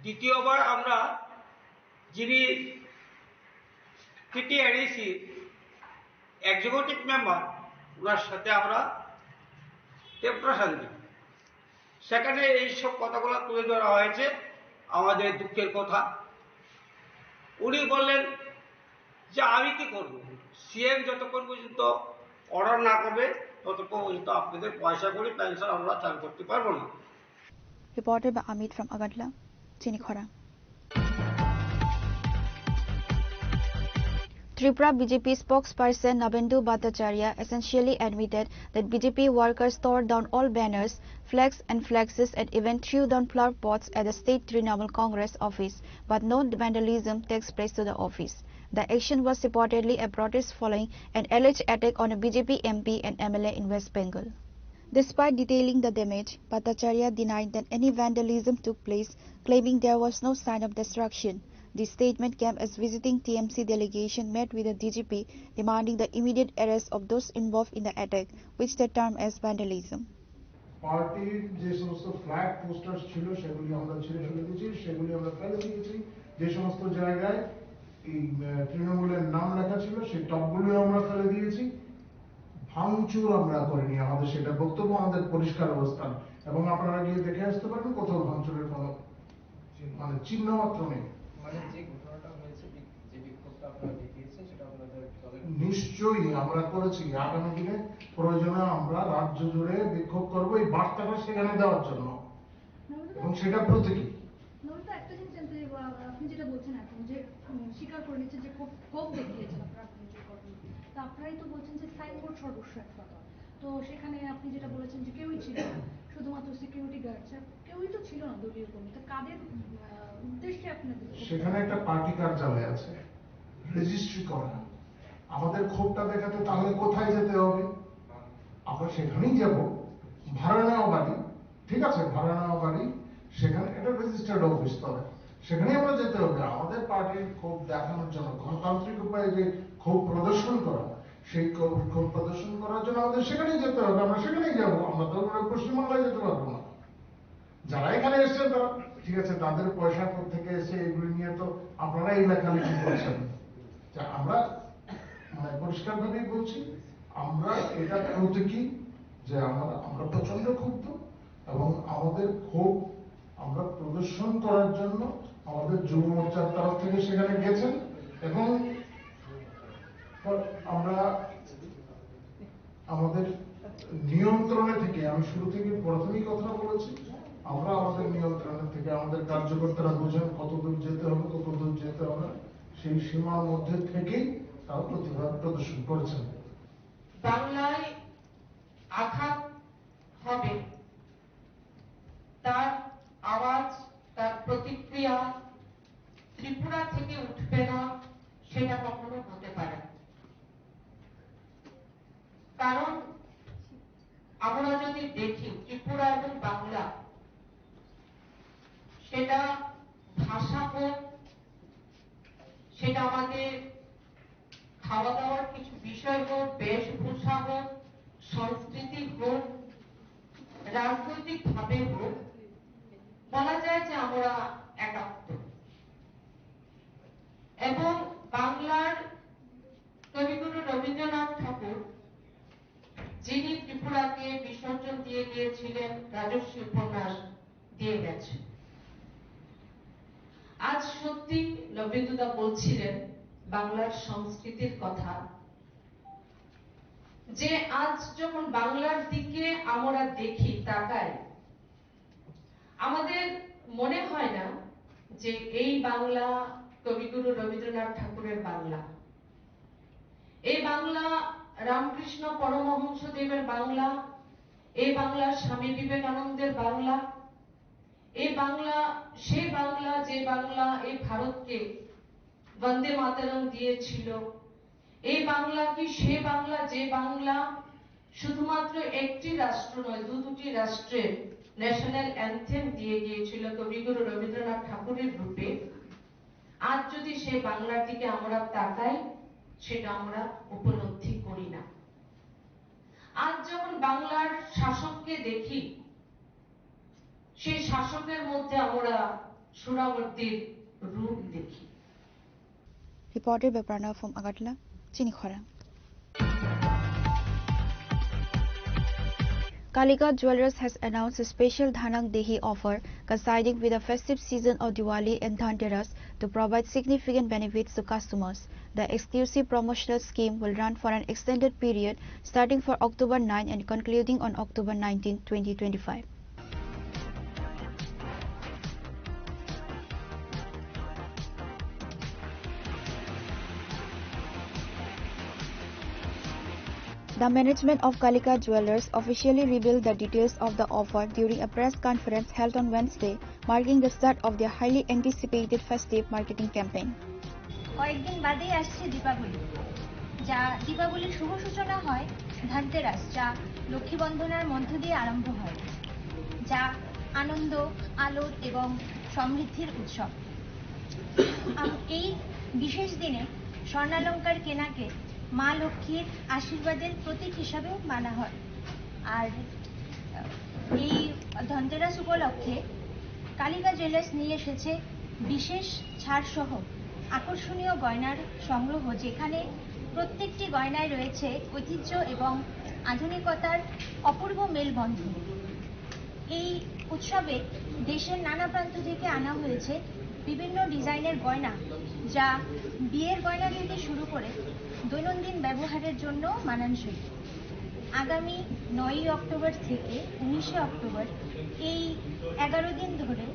দ্বিতীয়বার আমরা যিনি TTADC এক্সিকিউটিভ মেম্বার ওনার সাথে আমরা ডেপুটেশন দিই। সেখানে এইসব কথাগুলো তুলে ধরা হয়েছে, আমাদের দুঃখের কথা। উনি বললেন যে আমি কি করব, সিএম যতক্ষণ পর্যন্ত অর্ডার না করবে ততক্ষণ পর্যন্ত আপনাদের পয়সা করে পেনশন আমরা চালু করতে পারবো না। Reported by Amit from Agadla, Chinikhara. Tripura BJP spokesperson Nabendu Bhattacharya essentially admitted that BJP workers tore down all banners, flags and flexes and even threw down flower pots at the State Trinamool Congress office, but no vandalism takes place to the office. The action was reportedly a protest following an alleged attack on a BJP MP and MLA in West Bengal. Despite detailing the damage, Bhattacharya denied that any vandalism took place, claiming there was no sign of destruction. The statement came as visiting TMC delegation met with the DGP demanding the immediate arrest of those involved in the attack, which they term as vandalism. পার্টির যে সমস্ত flag poster ছিল সেগুলি আমরা ছেড়ে ফেলে দিয়েছি, সেগুলি আমরা ফেলে দিয়েছি। যে সমস্ত জায়গায় এই তৃণমূলের নাম লেখা ছিল সেই টপগুলো আমরা ফেলে দিয়েছি। ভাঙচুর আমরা করিনি, আমাদের সেটা বক্তব্য, আমাদের পরিষ্কার অবস্থান, এবং আপনারা গিয়ে দেখে আসতে পারবেন কোথাও ভাঙচুরের কোনো মানে চিহ্ন মাত্র নেই। মানে যে ঘটনাটা হয়েছে, যে বিক্ষোভটা আপনারা দেখিয়েছেন সেটা আপনাদের নিশ্চয়ই আমরা করেছি। আগামী দিনে প্রয়োজনে আমরা রাজ্য জুড়ে বিক্ষোভ করবো এই বার্তাটা সেখানে দেওয়ার জন্য, এবং সেটা প্রতীকী। একটা জিনিস জানতে চাইবো, আপনি যেটা বলছেন এখন যে স্বীকার করে নিচ্ছে যে ক্ষোভ দেখিয়েছেন আপনারা তা আপনারাই তো বলছেন যে সাইনবোর্ড সর্বস্ব এক কথা, তো সেখানে আপনি যেটা বলেছেন যে কেউই ছিল না, শুধুমাত্র সিকিউরিটি গার্ড, কেউই তো ছিল না দলীয় কর্মী, তা কাদের উদ্দেশ্যে আপনাদের? সেখানে একটা পার্টি কার্যালয় আছে, রেজিস্ট্রি করা। আমাদের ক্ষোভটা দেখাতে তাহলে কোথায় যেতে হবে? আমরা সেখানেই যাব, ভাড়া নেওয়া বাড়ি, ঠিক আছে, ভাড়া নেওয়া বাড়ি, সেখানে একটা রেজিস্টার্ড অফিস, তবে সেখানেই আমরা যেতে হবে। আমাদের পার্টির ক্ষোভ দেখানোর জন্য, গণতান্ত্রিক উপায়ে যে ক্ষোভ প্রদর্শন করা, সেই ক্ষোভ প্রদর্শন করার জন্য আমাদের সেখানেই যেতে হবে, আমরা সেখানেই যাবো। আমরা তো পশ্চিমবাংলায় যেতে পারবো না। যারা এখানে এসছেন তারা ঠিক আছে, তাদের পয়সা থেকে এসে এগুলি নিয়ে তো আপনারা এই লেখালেখি করছেন। আমরা মানে পরিষ্কার ভাবেই বলছি, আমরা এটা প্রতীকী যে আমরা প্রচন্ড ক্ষুব্ধ, এবং আমাদের ক্ষোভ আমরা প্রদর্শন করার জন্য আমাদের যুব মোর্চার তরফ থেকে সেখানে গেছেন, এবং আমরা আমাদের নিয়ন্ত্রণে থেকে, আমি শুরু থেকে প্রথমেই কথা বলেছি, আমরা আমাদের নিয়ন্ত্রণে থেকে আমাদের কার্যকর্তারা বোঝেন কত দূর যেতে হবে, কত দূর যেতে হবে, সেই সীমার মধ্যে থেকেই তারা প্রতিবাদ প্রদর্শন করেছেন। বাংলায় আঘাত হবে, তার আওয়াজ, তার প্রতিক্রিয়া ত্রিপুরা থেকে উঠবে না, সেটা কখনো হতে পারে। কারণ আমরা যদি দেখি ত্রিপুরা এবং বাংলা, সেটা ভাষা হোক, সেটা আমাদের খাওয়া দাওয়ার কিছু বিষয় হোক, বেশভূষা হোক, সংস্কৃতি হোক, রাজনৈতিক ভাবে হোক, বলা যায় যে আমরা একাত্ম। এবং বাংলার কবিগুরু রবীন্দ্রনাথ ঠাকুর, যিনি ত্রিপুরাকে বিসর্জন দিয়ে গিয়েছিলেন, রাজস্বী উপন্যাস দিয়ে গেছেন। আজ সত্যি লবেন্দুদা বলছিলেন বাংলার সংস্কৃতির কথা, যে আজ যখন বাংলার দিকে আমরা দেখি, তাকাই, আমাদের মনে হয় না যে এই বাংলা কবিগুরু রবীন্দ্রনাথ ঠাকুরের বাংলা, এই বাংলা রামকৃষ্ণ পরমহংস দেবের বাংলা, এই বাংলা স্বামী বিবেকানন্দের বাংলা, এই বাংলা সেই বাংলা যে বাংলা এই ভারতকে বন্দে মাতরম দিয়েছিল। এই বাংলা কি সে বাংলা যে বাংলা শুধুমাত্র একটি রাষ্ট্র নয়, দুটি রাষ্ট্রের ন্যাশনাল অ্যানথেম দিয়ে গিয়েছিল কবিগুরু রবীন্দ্রনাথ ঠাকুরের রূপে। আজ যদি সে বাংলার দিকে আমরা তাকাই, সেটা আমরা উপলব্ধি করি না। আজ যখন বাংলার শাসককে দেখি, সেই শাসকের মধ্যে আমরা সুরাবর্তীর রূপ দেখি। Reported by Pranav from Agartala, Chinikhara. Kalika Jewellers has announced a special Dhanang Dehi offer coinciding with the festive season of Diwali and Dhanteras to provide significant benefits to customers. The exclusive promotional scheme will run for an extended period starting for October 9 and concluding on October 19, 2025. The management of Kalika Jewellers officially revealed the details of the offer during a press conference held on Wednesday, marking the start of their highly anticipated festive marketing campaign. কয়েকদিন বাদেই আসছে দীপাবলি, যা দীপাবলির শুভ সূচনা হয় ধনতেরাস, যা লক্ষ্মী বন্দনার মধ্য দিয়ে আরম্ভ হয়, যা আনন্দ, আলোর এবং সমৃদ্ধির উৎসব। এই বিশেষ দিনে স্বর্ণালংকার কেনাকে মা লক্ষ্মীর আশীর্বাদের প্রতীক হিসাবেও মানা হয়। আর এই ধনতেরাস উপলক্ষে কালিকা জুয়েলার্স নিয়ে এসেছে বিশেষ ছাড় সহ আকর্ষণীয় গয়নার সংগ্রহ, যেখানে প্রত্যেকটি গয়নায় রয়েছে ঐতিহ্য এবং আধুনিকতার অপূর্ব মেলবন্ধন। এই উৎসবে দেশের নানা প্রান্ত থেকে আনা হয়েছে বিভিন্ন ডিজাইনের গয়না, যা বিয়ের গয়না থেকে শুরু করে দৈনন্দিন ব্যবহারের জন্য মানানসই। আগামী 9 অক্টোবর থেকে 19 অক্টোবর এই 11 দিন ধরে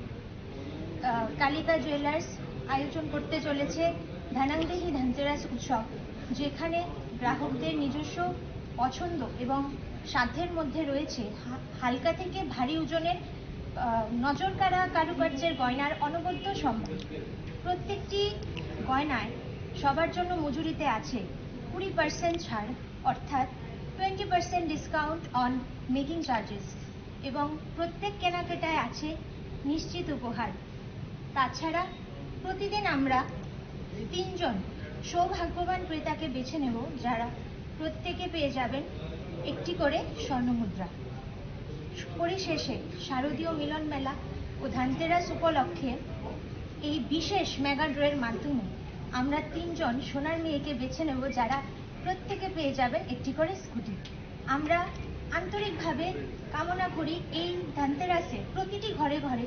কালিকা জুয়েলার্স আয়োজন করতে চলেছে ধানাংদেহি ধনতেরাস উৎসব, যেখানে গ্রাহকদের নিজস্ব পছন্দ এবং সাধ্যের মধ্যে রয়েছে হালকা থেকে ভারী ওজনের নজরকাড়া কারুকার্যের গয়নার অনবদ্য সম্ভার। প্রত্যেকটি গয়নায় সবার জন্য মজুরিতে আছে 20% ছাড়, অর্থাৎ 20% ডিসকাউন্ট অন মেকিং চার্জেস, এবং প্রত্যেক কেনাকাটায় আছে নিশ্চিত উপহার। তাছাড়া প্রতিদিন আমরা 3 জন সৌভাগ্যবান ক্রেতাকে বেছে নেব, যারা প্রত্যেকে পেয়ে যাবেন একটি করে স্বর্ণমুদ্রা। পরিশেষে শারদীয় মিলন মেলা ও ধানতেরাস উপলক্ষে এই বিশেষ মেগা ড্রয়ের মাধ্যমে আমরা 3 জন সোনার মেয়েকে বেছে নেব, যারা প্রত্যেকে পেয়ে যাবেন একটি করে স্কুটি। আমরা আন্তরিকভাবে কামনা করি এই ধানতেরাসে প্রতিটি ঘরে ঘরে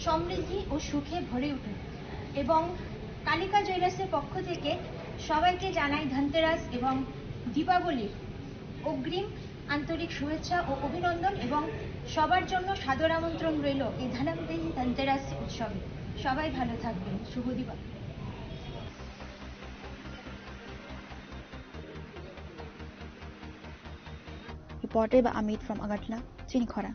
সমৃদ্ধি ও সুখে ভরে উঠুক, এবং কালিকা জুয়েলার্সের পক্ষ থেকে সবাইকে জানাই ধনতেরাস এবং দীপাবলির অগ্রিম আন্তরিক শুভেচ্ছা ও অভিনন্দন, এবং সবার জন্য সাদর আমন্ত্রণ রইল এই ধানাংদেহি ধনতেরাস উৎসবে। সবাই ভালো থাকবেন। শুভ Deepavali. Reported by Amit from Agartala, Chinikhara.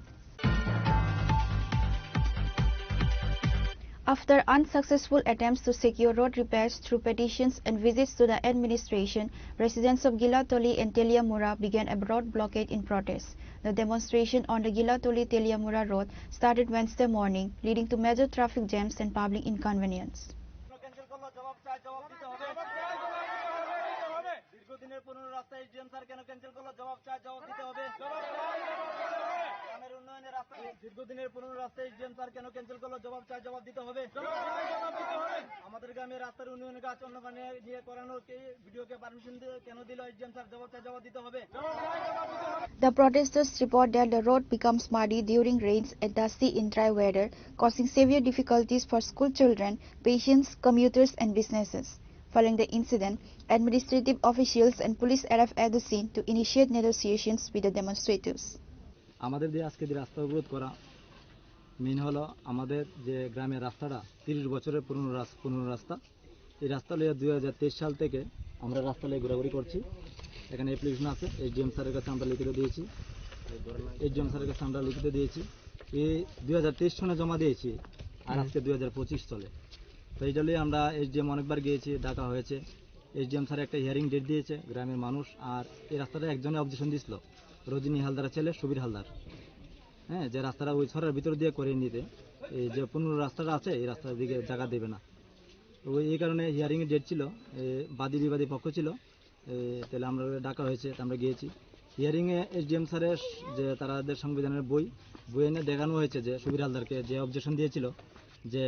After unsuccessful attempts to secure road repairs through petitions and visits to the administration, residents of Gilatoli and Teliamura began a broad blockade in protest. The demonstration on the Gilatoli-Teliamura road started Wednesday morning, leading to major traffic jams and public inconvenience. দীর্ঘদিনের পুরনো রাস্তা SDM sir কেন cancel করলো, জবাব দিতে হবে। আমাদের গ্রামের রাস্তার উন্নয়নের কাজ অন্য গানে নিয়ে করানোর ভিডিওকে পারমিশন কেন দিল এসডিএম স্যার, জবাব দিতে হবে। The protesters report that the road becomes muddy during rains and dusty in dry weather, causing severe difficulties for school children, patients, commuters and businesses. Following the incident, administrative officials and police arrived at the scene to initiate negotiations with the demonstrators. আমাদের যে আজকে যে রাস্তা অবরোধ করা main হলো, আমাদের যে গ্রামের রাস্তাটা 30 বছরের পুরনো রাস্তা। এই রাস্তা লিয়ে 2023 সাল থেকে আমরা রাস্তা লিয়ে ঘোরাঘুরি করছি। এখানে অ্যাপ্লিকেশন আছে, এসডিএম স্যারের কাছে আমরা লিখিত দিয়েছি। এই 2023 সনে জমা দিয়েছি, আর আজকে 2025 চলে। তো এইটা নিয়ে আমরা এসডিএম অনেকবার গিয়েছি, ডাকা হয়েছে। এসডিএম স্যার একটা হিয়ারিং ডেট দিয়েছে গ্রামের মানুষ, আর এই রাস্তাটা একজনে অবজেকশন দিয়েছিল, রজনী হালদারের ছেলে সুবীর হালদার, হ্যাঁ, যে রাস্তাটা ওই ছড়ার ভিতর দিয়ে করে নিতে, এই যে পুনর রাস্তাটা আছে এই রাস্তার দিকে জায়গা দেবে না। তো এই কারণে হিয়ারিংয়ের ডেট ছিল, বাদী বিবাদী পক্ষ ছিল, তাহলে আমরা ডাকা হয়েছে, আমরা গিয়েছি। হিয়ারিংয়ে এসডিএম স্যারের যে তাদের সংবিধানের বই এনে দেখানো হয়েছে যে সুবীর হালদারকে যে অবজেকশন দিয়েছিল যে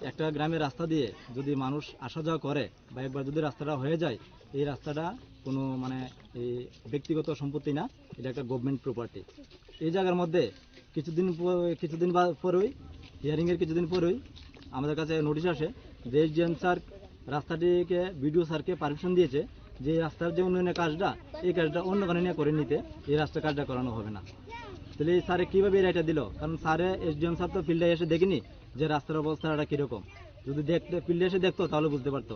একটা গ্রামের রাস্তা দিয়ে যদি মানুষ আসা যাওয়া করে বা একবার যদি রাস্তাটা হয়ে যায়, এই রাস্তাটা কোনো মানে এই ব্যক্তিগত সম্পত্তি না, এটা একটা গভর্নমেন্ট প্রপার্টি। এই জায়গার মধ্যে কিছুদিন পরেই হিয়ারিংয়ের কিছুদিন পরেই আমাদের কাছে নোটিশ আসে যে এসডিএম স্যার রাস্তাটিকে বিডিও স্যারকে পারমিশন দিয়েছে যে রাস্তার যে উন্নয়নের কাজটা, এই কাজটা অন্য কারণে নিয়ে করে নিতে, এই রাস্তার কাজটা করানো হবে না। তাহলে এই স্যারে কীভাবে এই রায়টা দিল? কারণ স্যারে এসডিএম স্যার তো ফিল্ডে এসে দেখিনি যে রাস্তার অবস্থাটা কীরকম। যদি ফিল্ডে এসে দেখতো তাহলে বুঝতে পারতো।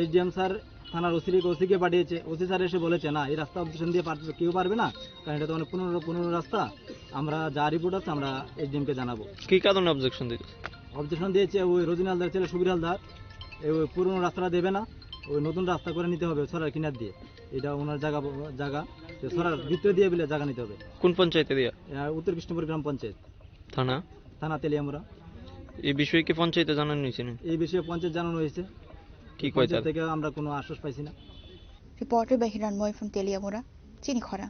এসডিএম স্যার থানার ওসিকে পাঠিয়েছে, ওসি স্যার এসে বলেছে না, এই রাস্তা অবজেকশন দিয়ে কেউ পারবে না, কারণ এটা তো অনেক পুনর রাস্তা। আমরা যা রিপোর্ট আছে আমরা এসডিএমকে জানাবো। কি কারণে অবজেকশন দিয়েছে ওই রজনী হালদার ছেলে সুবীর হালদার, ওই পুরনো রাস্তাটা দেবে না, ওই নতুন রাস্তা করে নিতে হবে ছড়ার কিনার দিয়ে। এটা ওনার জায়গা ছড়ার ভিতরে দিয়ে বলে জায়গা নিতে হবে। কোন পঞ্চায়েতে দিয়া? উত্তর কৃষ্ণপুর গ্রাম পঞ্চায়েত, থানা তেলিয়ামুড়া। এই বিষয়ে কি পঞ্চায়েতে জানানো হয়েছে? এই বিষয়ে পঞ্চায়েত জানানো হয়েছে। কি কয় থেকে আমরা কোনো আশ্বাস পাইছি না। Reported by Hiranmoy from Teliamura, Chinikhara.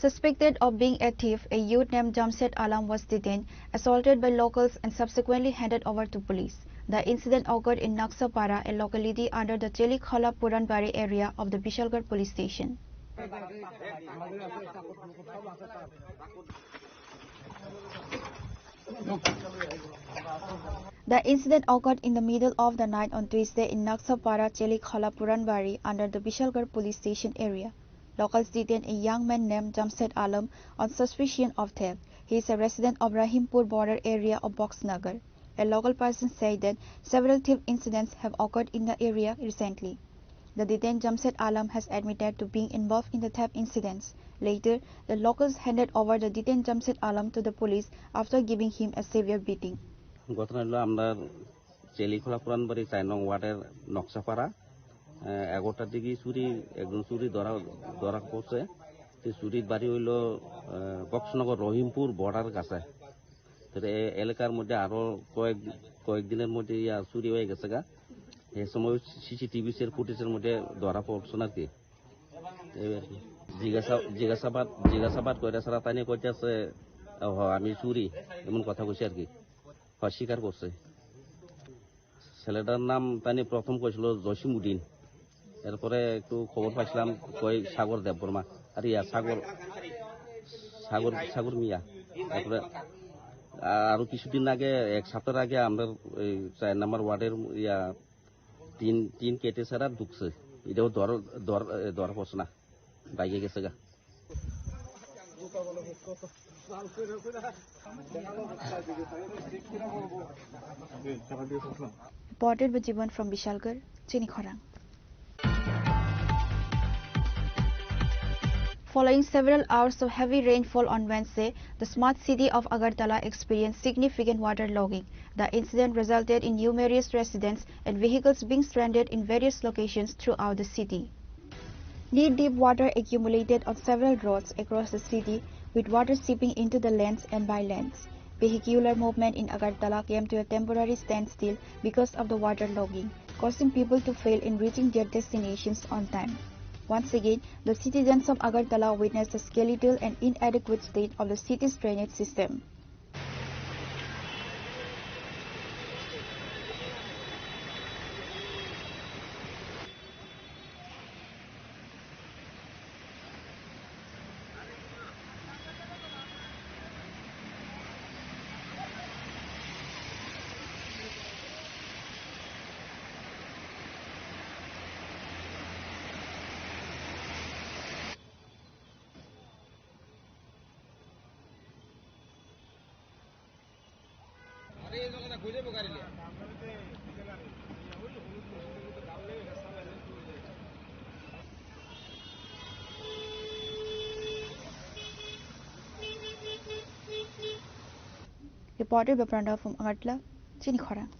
Suspected of being a thief, a youth named Jamshed Alam was detained, assaulted by locals and subsequently handed over to police. The incident occurred in Naksapara, a locality under the Chelikhala Puranbari area of the Bishalgarh police station. The incident occurred in the middle of the night on Tuesday in Naksapara, Chelikhala Puranbari under the Bishalgarh police station area. Locals detained a young man named Jamshed Alam on suspicion of theft. He is a resident of Rahimpur border area of Boxnagar. A local person said that several theft incidents have occurred in the area recently. The detained Jamshed Alam has admitted to being involved in the theft incidents. Later, the locals handed over the detained Jamshed Alam to the police after giving him a severe beating. ঘটনা হলো আমরা চেলিখোলা পুরানবাড়ি 4 নং ওয়ার্ডের নকশাপাড়া 11টার দিকে একজন চুরি ধরা পড়ছে। সেই চুরির বাড়ি হইল বক্সনগর রহিমপুর বর্ডার কাছে। এলাকার মধ্যে আরো কয়েকদিনের মধ্যে চুরি হয়ে গেছে গা। এই সময় সিসিটিভি ফুটেজের মধ্যে ধরা পড়ছে আর কি। জিজ্ঞাসাবাদ করে সারা তাই কইতেছে আমি চুরি এমন কথা কইছে আর কি। স্বীকার করছে। ছেলেটার নাম তাই প্রথম কইছিল জসিমউদ্দিন, এরপরে একটু খবর পাইছিলাম কই সাগর দেববর্মা আর সাগর মিয়া। তারপরে আরো কিছুদিন আগে এক সপ্তাহ আগে আমরা 4 নম্বর ওয়ার্ডের তিন কেটে ছাড়া ঢুকছে, এটাও ধরা পড়ছে না, বাইকে গেছে গা। Reported by Jivan from Bishalgarh, Chinikhorang. Following several hours of heavy rainfall on Wednesday, the smart city of Agartala experienced significant waterlogging. The incident resulted in numerous residents and vehicles being stranded in various locations throughout the city. Knee-deep water accumulated on several roads across the city, with water seeping into the lanes and bylanes. Vehicular movement in Agartala came to a temporary standstill because of the waterlogging, causing people to fail in reaching their destinations on time. Once again, the citizens of Agartala witnessed the skeletal and inadequate state of the city's drainage system. Reported by Pranav from Agartala, Chinikhorang.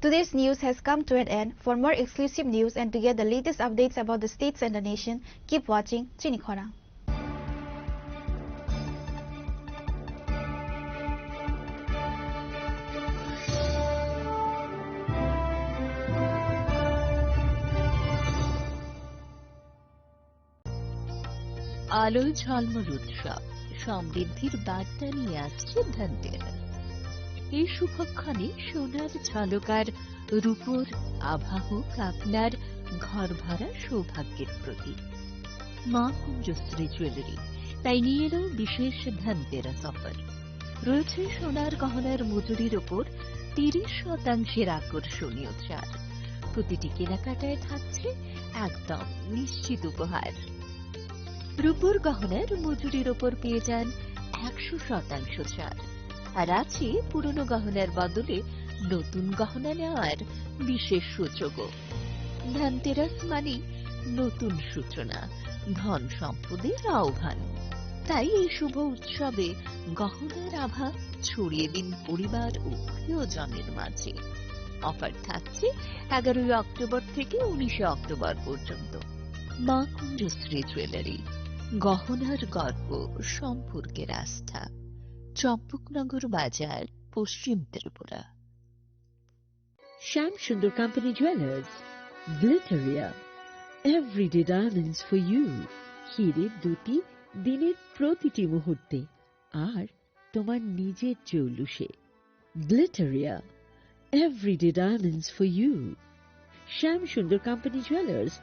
Today's news has come to an end. For more exclusive news and to get the latest updates about the states and the nation, keep watching Chinikhorang. আলোয় ঝলমল উৎসব সমৃদ্ধির বার্তা নিয়ে আসছে ধনতেরাস। এই শুভক্ষণে সোনার ঝলকার রূপোর আভা হোক আপনার ঘর ভরা সৌভাগ্যের প্রতীক। মা কুঞ্জশ্রী জুয়েলারি তাই নিয়ে এলো বিশেষ ধনতেরাস অফার। রয়েছে সোনার গহনার মজুরির ওপর 30% আকর্ষণীয় ছাড়। প্রতিটি কেনাকাটায় থাকছে একদম নিশ্চিত উপহার। রূপোর গহনার মজুরির ওপর পেয়ে যান 100% ছাড়, আর আছে পুরনো গহনার বদলে নতুন গহনা নেওয়ার বিশেষ সুযোগও। ধনতেরাস মানে নতুন সূচনা, ধন সম্পদের আহ্বান। তাই এই শুভ উৎসবে গহনার আভা ছড়িয়ে দিন পরিবার ও প্রিয়জনের মাঝে। অফার থাকছে 11 অক্টোবর থেকে 19 অক্টোবর পর্যন্ত। মা কুঞ্জশ্রী জুয়েলারি, গহনার গর্ব, সম্পর্কের আস্থা। চম্পকনগর বাজার, পশ্চিম Tripura. Shyam Sundar Company Jewelers, Glitteria, everyday diamonds for you. হিরের দুটি দিনের প্রতিটি মুহূর্তে আর তোমার নিজের জৌলুসে। Glitteria, everyday diamonds for you. Shyam Sundar Company Jewelers.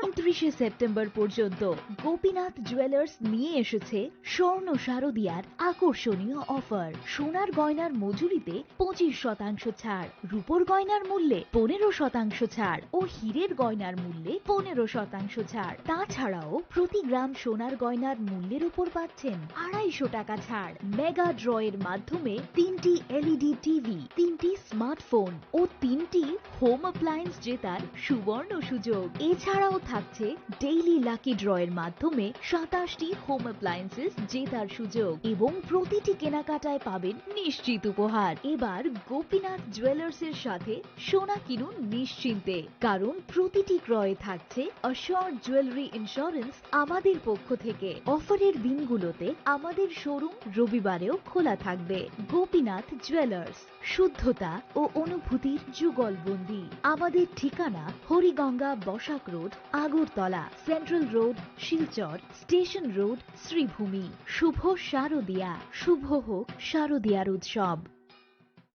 29 September পর্যন্ত গোপীনাথ জুয়েলার্স নিয়ে এসেছে স্বর্ণ শারদিয়ার আকর্ষণীয় অফার। সোনার গয়নার মজুরিতে 25% ছাড়, রূপোর গয়নার মূল্যে 15% ছাড় ও হীরের গয়নার মূল্যে 15% ছাড়। তাছাড়াও প্রতি গ্রাম সোনার গয়নার মূল্যের উপর পাচ্ছেন 250 টাকা ছাড়। মেগা ড্রয়ের মাধ্যমে 3টি এলইডি টিভি, 3টি স্মার্টফোন ও 3টি হোম অ্যাপ্লায়েন্স জেতার সুবর্ণ সুযোগ। এছাড়াও থাকছে ডেইলি লাকি ড্রয়ের মাধ্যমে 27টি হোম অ্যাপ্লায়েন্সেস জেতার সুযোগ এবং প্রতিটি কেনাকাটায় পাবেন নিশ্চিত উপহার। এবার গোপীনাথ জুয়েলার্স এর সাথে সোনা কিনুন নিশ্চিন্তে, কারণ প্রতিটি ক্রয়ে থাকছে অ্যাশিওরড জুয়েলারি ইন্স্যুরেন্স আমাদের পক্ষ থেকে। অফারের দিনগুলোতে আমাদের শোরুম রবিবারেও খোলা থাকবে। গোপীনাথ জুয়েলার্স, শুদ্ধতা ও অনুভূতির যুগলবন্দি। আমাদের ঠিকানা Hariganga Basak road, Agartala, central road, Silchar, station road, Sribhumi. শুভ শারদিয়া, শুভ হোক শারদিয়ার উৎসব।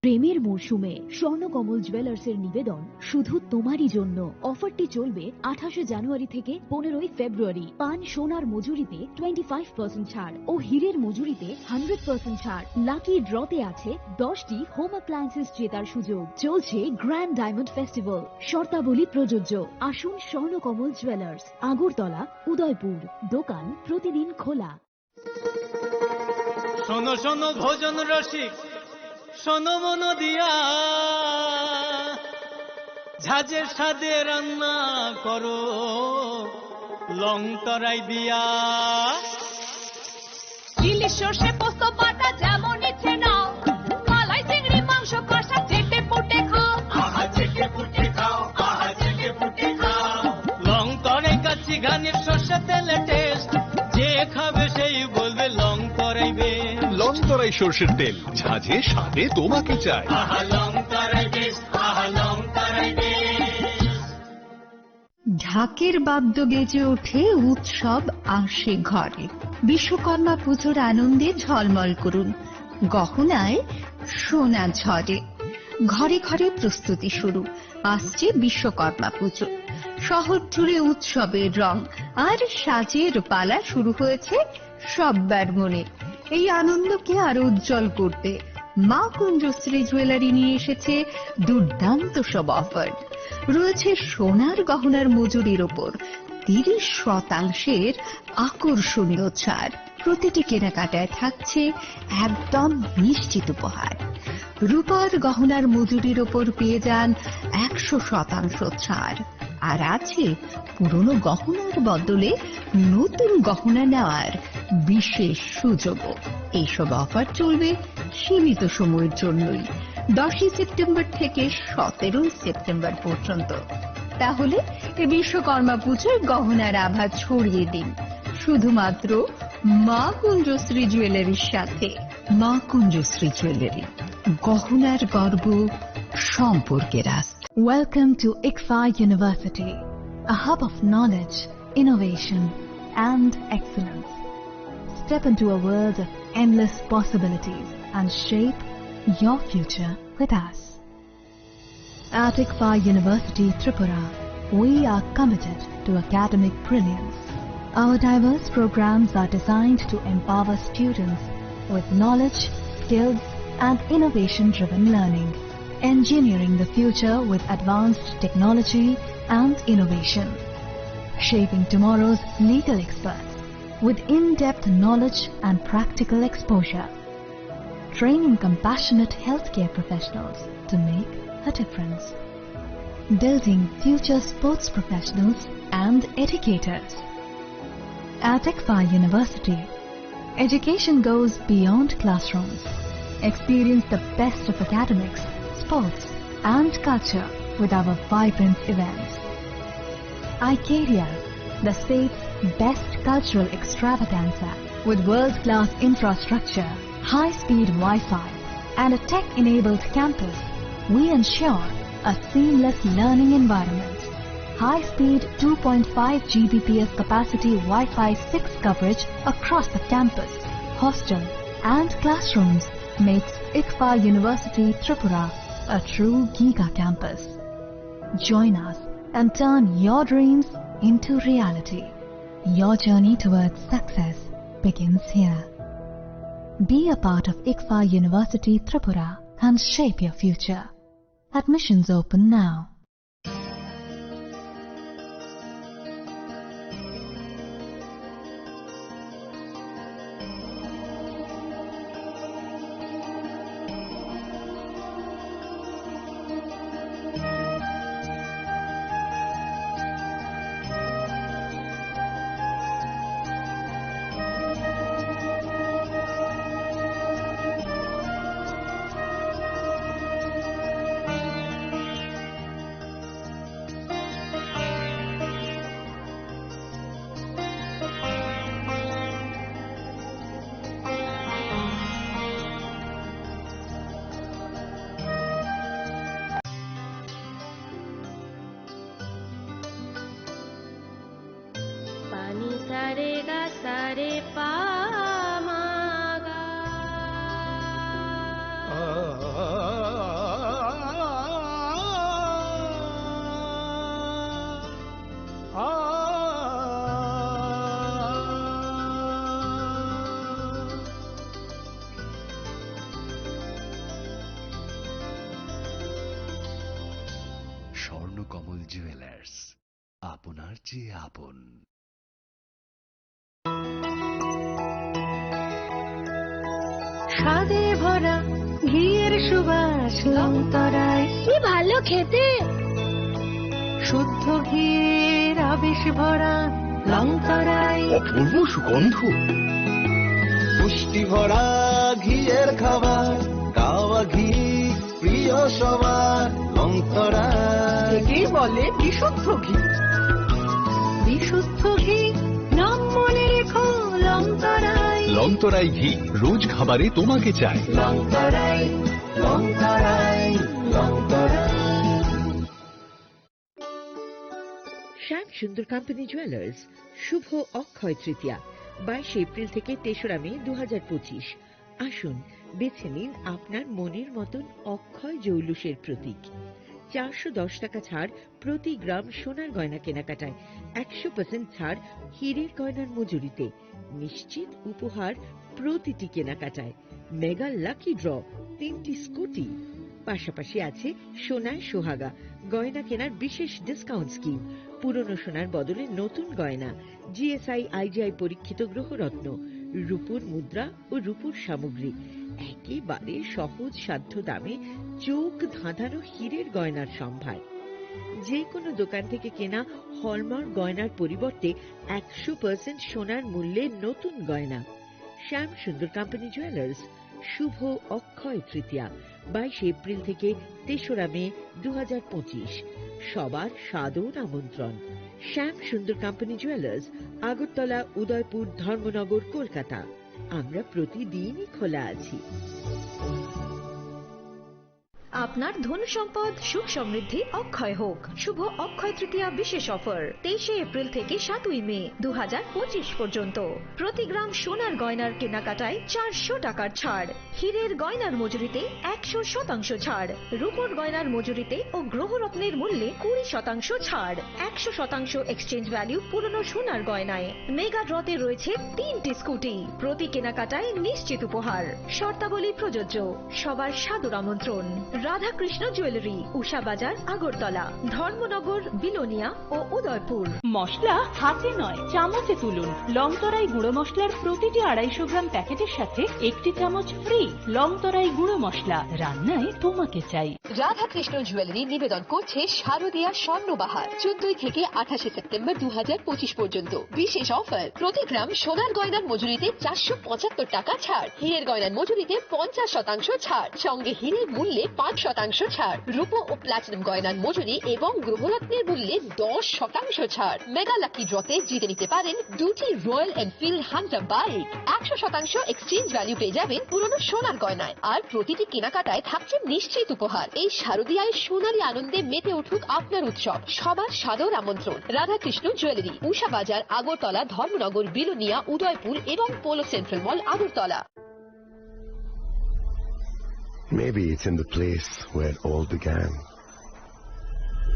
প্রেমের মরশুমে স্বর্ণকমল জুয়েলার্স এর নিবেদন শুধু তোমারই জন্য। অফারটি চলবে 28 জানুয়ারি থেকে 15 ফেব্রুয়ারি। পান সোনার মজুরিতে 25% ছাড় ও হীরের মজুরিতে 100% ছাড়। লাকি ড্রতে আছে 10টি হোম অ্যাপ্লায়েন্সেস জেতার সুযোগ। চলছে গ্র্যান্ড ডায়মন্ড ফেস্টিভ্যাল, শর্তাবলী প্রযোজ্য। আসুন স্বর্ণকমল জুয়েলার্স, আগরতলা, উদয়পুর। দোকান প্রতিদিন খোলা। শোনো শোনো ভোজন রসিক, শোনো মন দিয়া, ঝাঁঝের সাদে রান্না করো লং তরাই দিয়া। ইলিশ সর্ষে পোস্ত বাটা যেমন ইচ্ছে নাও, মালাই চিংড়ি মাংস কষা চেটে পুটে খাও, আহা চেটে পুটে খাও, আহা চেটে পুটে খাও। লং তরাই কাচ্চি ঘানির সর্ষে তেলে টেস্ট, যে খাবে সেই বলবে লং তরাইবে। লং তরাই সর্ষের তেল, ঝাঁঝে স্বাদে তোমাকে চাই। আহা লং তরাই বেশ, আহা লং তরাই বেশ। ঢাকের বাদ্য বেজে ওঠে, উৎসব আসে ঘরে। বিশ্বকর্মা পুজোর আনন্দে ঝলমল করুন গহনায় সোনা ঝরে। ঘরে ঘরে প্রস্তুতি শুরু, আসছে বিশ্বকর্মা পুজো। শহর জুড়ে উৎসবের রং আর সাজের পালা শুরু হয়েছে সব্বার মনে। এই আনন্দকে আরো উজ্জ্বল করতে মা কুঞ্জশ্রী জুয়েলারি নিয়ে এসেছে দুর্দান্ত সব অফার। রয়েছে সোনার গহনার মজুরির ওপর 30% আকর্ষণীয় ছাড়। প্রতিটি কেনাকাটায় থাকছে একদম নিশ্চিত উপহার। রূপার গহনার মজুরির ওপর পেয়ে যান 100% ছাড়। আর আছে পুরনো গহনার বদলে নতুন গহনা নেওয়ার বিশেষ সুযোগও। এইসব অফার চলবে সীমিত সময়ের জন্যই, 10 সেপ্টেম্বর থেকে 17 সেপ্টেম্বর পর্যন্ত। তাহলে এই বিশ্বকর্মা পুজোর গহনার আভা ছড়িয়ে দিন শুধুমাত্র মা কুঞ্জশ্রী জুয়েলারির সাথে। মা কুঞ্জশ্রী জুয়েলারি, গহনার গর্ব, সম্পর্কের আস্থা। Welcome to ICFA University, a hub of knowledge, innovation, and excellence. Step into a world of endless possibilities and shape your future with us. At ICFA University, Tripura, we are committed to academic brilliance. Our diverse programs are designed to empower students with knowledge, skills, and innovation-driven learning, engineering the future with advanced technology and innovation, shaping tomorrow's legal experts with in-depth knowledge and practical exposure, training compassionate healthcare professionals to make a difference, building future sports professionals and educators. At ICFA University, education goes beyond classrooms. Experience the best of academics, sports, and culture with our vibrant events. Icaria, the state's best cultural extravaganza, with world-class infrastructure, high-speed Wi-Fi, and a tech-enabled campus. We ensure a seamless learning environment. High-speed 2.5 Gbps capacity Wi-Fi 6 coverage across the campus, hostel, and classrooms makes ICFA University Tripura a true giga campus. Join us and turn your dreams into reality. Your journey towards success begins here. Be a part of ICFA University Tripura and shape your future. Admissions open now. Swarnakamal jewellers, আপনার চেয়ে আপন। স্বাদে ভরা ঘিয়ের সুবাস লংতরায়, কি ভালো খেতে। শুদ্ধ ঘিয়ের আবেশ ভরা লংতরায়, অপূর্ব সুগন্ধ। পুষ্টি ভরা ঘিয়ের খাবার, গাওয়া ঘি প্রিয় সবার লংতরায়। কি বলে বিশুদ্ধ ঘি। বিশুদ্ধ ঘি নাম মনে রেখো লংতরায়। লংতরাই ঘি রোজ খাবারে তোমাকে চাই। লংতরাই, লংতরাই, লংতরাই। শ্যাম সুন্দর কোম্পানি জুয়েলার্স শুভ অক্ষয় তৃতীয়া 22 এপ্রিল থেকে 3রা মে 2025। আসুন বেছে নিন আপনার মনের মতন অক্ষয় জৌলুসের প্রতীক। 410 টাকা ছাড় প্রতি গ্রাম সোনার গয়না কেনাকাটায়, 100% ছাড় হীরের গয়নার মজুরিতে, নিশ্চিত উপহার প্রতিটি কেনাকাটায়, মেগা লাকি ড্র 3টি স্কুটি। পাশাপাশি আছে সোনায় সোহাগা গয়না কেনার বিশেষ ডিসকাউন্ট স্কিম, পুরনো সোনার বদলে নতুন গয়না, জিএসআই আইজিআই পরীক্ষিত গ্রহরত্ন, রূপোর মুদ্রা ও রূপোর সামগ্রী, একেবারে সহজ সাধ্য দামে চোখ ধাঁধানো হীরের গয়নার সম্ভার। যে কোনো দোকান থেকে কেনা হলমার্ক গয়নার পরিবর্তে 100% সোনার মূল্যে নতুন গয়না। শ্যাম সুন্দর কোম্পানি জুয়েলার্স শুভ অক্ষয় তৃতীয়া 22 এপ্রিল থেকে 3রা মে 2025। সবার সাদর আমন্ত্রণ। শ্যাম সুন্দর কোম্পানি জুয়েলার্স, আগরতলা, উদয়পুর, ধর্মনগর, কলকাতা। আমরা প্রতিদিনই খোলা আছি। আপনার ধন সম্পদ সুখ সমৃদ্ধি অক্ষয় হোক। শুভ অক্ষয় তৃতীয়া বিশেষ অফার 23 এপ্রিল থেকে 7ই মে 2025 পর্যন্ত। প্রতি গ্রাম সোনার গয়নার কেনাকাটায় 400 টাকার ছাড়, হীরের গয়নার মজুরিতে 100% ছাড়, রূপোর গয়নার মজুরিতে ও গ্রহরত্নের মূল্যে 20% ছাড়, 100% এক্সচেঞ্জ ভ্যালু পুরনো সোনার গয়নায়। মেগা ড্রতে রয়েছে 3টি স্কুটি। প্রতি কেনাকাটায় নিশ্চিত উপহার। শর্তাবলী প্রযোজ্য। সবার সাদর আমন্ত্রণ। রাধাকৃষ্ণ জুয়েলারি, উষা বাজার, আগরতলা, ধর্মনগর, বিলোনিয়া ও উদয়পুর। মশলা হাতে নয় চামচে তুলুন। লংতরাই গুঁড়ো মশলার প্রতিটি 250 গ্রাম প্যাকেটের সাথে 1টি চামচ ফ্রি। লংতরাই গুঁড়ো মশলা, রান্নায় তোমাকে চাই। রাধাকৃষ্ণ জুয়েলারি নিবেদন করছে শারদীয়া স্বর্ণবাহার 14 থেকে 28 সেপ্টেম্বর 2025 পর্যন্ত। বিশেষ অফার, প্রতি গ্রাম সোনার গয়নার মজুরিতে 475 টাকা ছাড়, হীরের গয়নার মজুরিতে 50% ছাড়, সঙ্গে হীরের মূল্যে 5% ছাড়, রূপো ও প্লাটিনাম গয়নার মজুরি এবং গ্রহরত্নের মূল্যে 10% ছাড়। মেগা লাকি ড্রতে জিতে নিতে পারেন 2টি royal Enfield Hunter bike. 100% exchange value পেয়ে যাবেন পুরনো সোনার গয়নায়, আর প্রতিটি কেনাকাটায় থাকছে নিশ্চিত উপহার। এই শারদীয়ায় সোনালী আনন্দে মেতে উঠুক আপনার উৎসব। সবার সাদর আমন্ত্রণ। রাধাকৃষ্ণ জুয়েলারি, উষা বাজার, আগরতলা, ধর্মনগর, বিলোনিয়া, উদয়পুর এবং polo central mall, Agartala. Maybe it's in the place where it all began,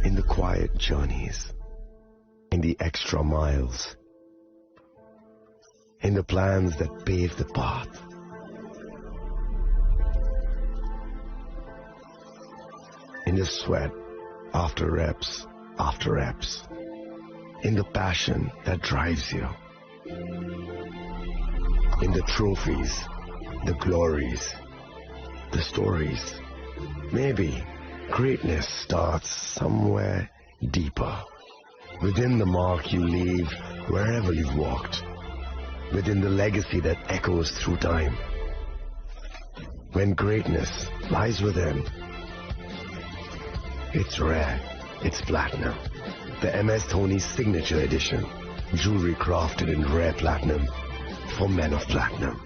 in the quiet journeys, in the extra miles, in the plans that pave the path. In the sweat after reps, in the passion that drives you, in the trophies, the glories, the stories. Maybe greatness starts somewhere deeper, within the mark you leave wherever you've walked, within the legacy that echoes through time. When greatness lies within, it's rare, it's platinum. The MS Dhoni Signature Edition, jewelry crafted in rare platinum for men of platinum.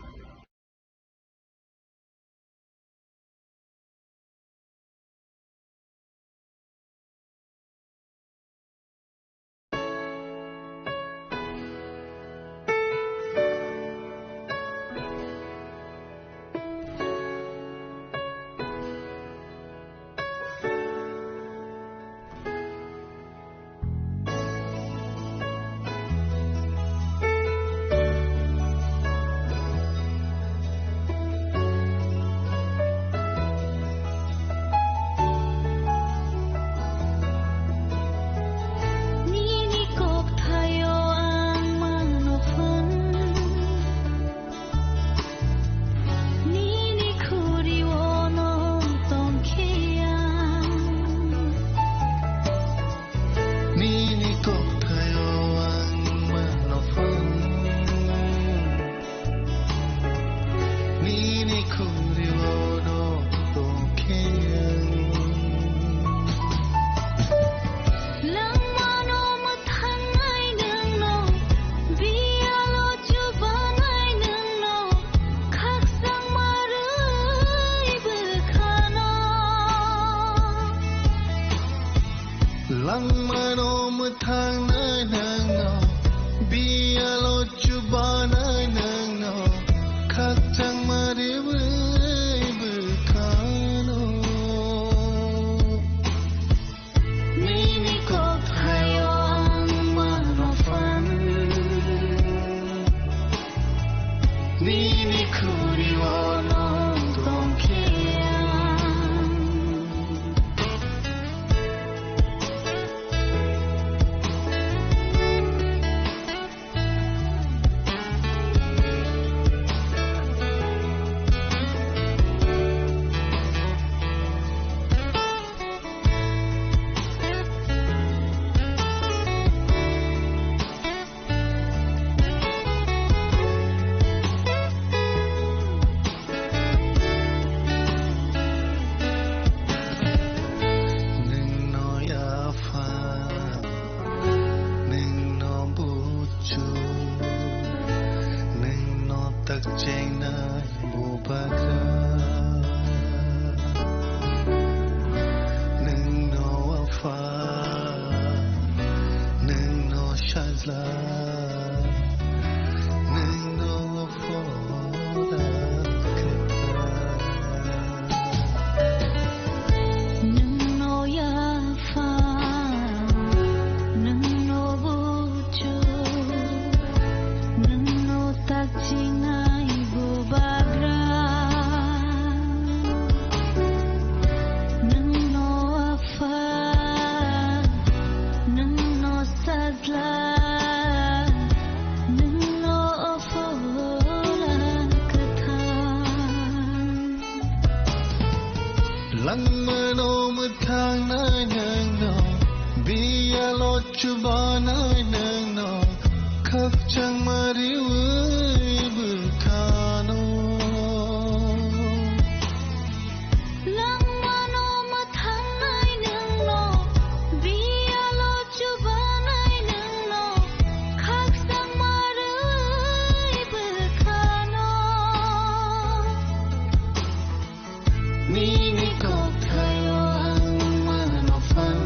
มีในกอกไทยอังมันอฟัน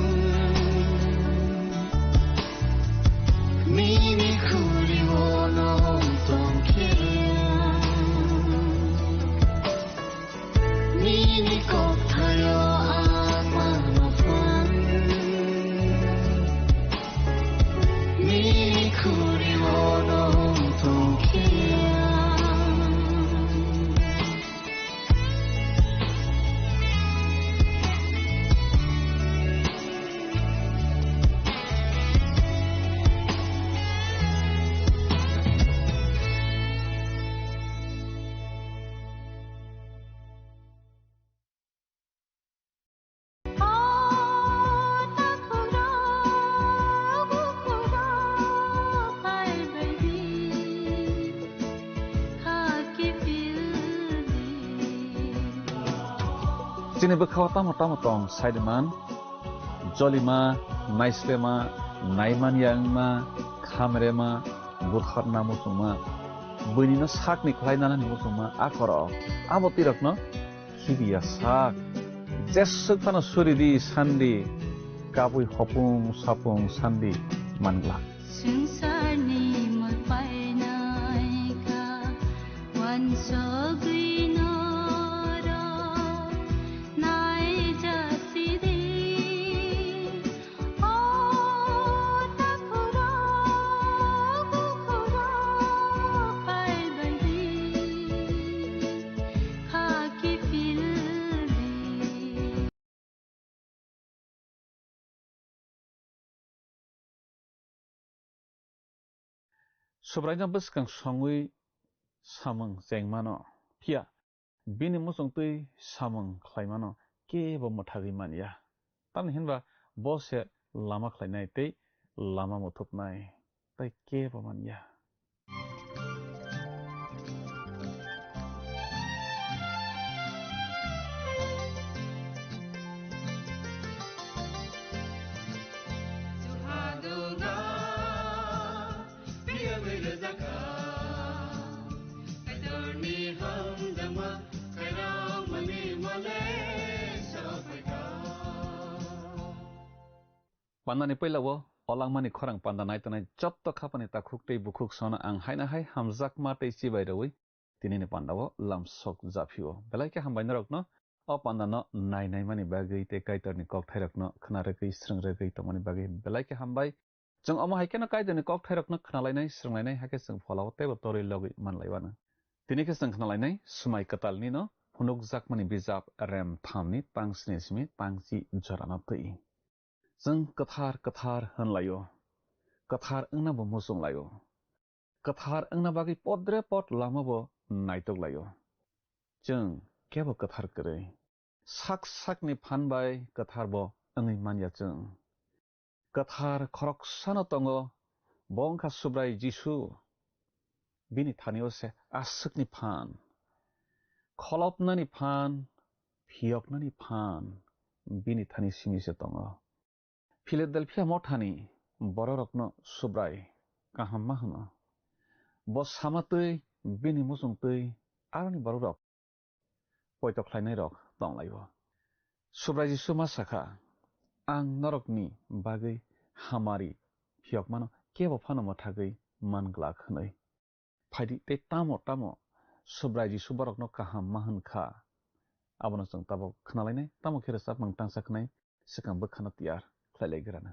มีในคูริโอนองตองเคียมีในกอกไทยอังมันอฟันมีในคูริโอนองตองเคียSini bekau tamu-tamu tong Saideman, Jolima, Naislema, Naiman Yangma, Kamerema, Burkhat Namusuma, Bunino Sak Niklaina Namusuma, Akoro, Abotirokno, Hibia Sak, Jesuk Fana Suridi, Sandi, Kapui Hopung, Sapung, Sandi, Mangla. Sobranya beskang songui samang jengmano pia bini musong tui samang klaimano ke bo mothagi mania tan hinba bose lama klainai tei lama mothopnai tai ke bo mania Pandani pelawo olang mani khorang pandanai tanai jotto khapani ta khuktei bukhuk sona ang haina hai hamjak ma tei chibai rawi tinini pandawo lamsok japhiwo belaike hambaina rokno o pandano nai nai mani bagei te kaitorni kok thairokno khnarekei srengrekei tomani bagei belaike hambai jong omo haikeno kaitorni kok thairokno khnalainai srenglainai hake jong pholawo tebo tori logi manlaibana tinike jong khnalainai sumai katalni no hunuk jakmani bijap rem thamni tangsni simi tangchi jorana tei Zeng kathar hanlayo, kathar engna bo musong layo, kathar engna bagi podre pot lama bo naitok layo. Jeng kebo kathar kere, sak ni phanbai kathar bo engi manya jeng. Kathar khorok sano tongo, bongka subrai jisu, bini thanio se asuk ni phan, kholop na ni phan, phiok na ni phan, bini thani simi se tongo. Philadelphia mothani bororokno subrai kaham mahuna bos samatui bini musungtui aroni bororok poitok khlainai rok tonglaibo subrai ji suma sakha ang norokni bagai hamari phiokmano kebo phano mathagei mangla khnai phaidi te tamo subrai ji suborokno kaham mahun kha abono jong tabo khnalainai tamo khera sap mangtang sakhnai sikang bukhana tiar Khlaigrana.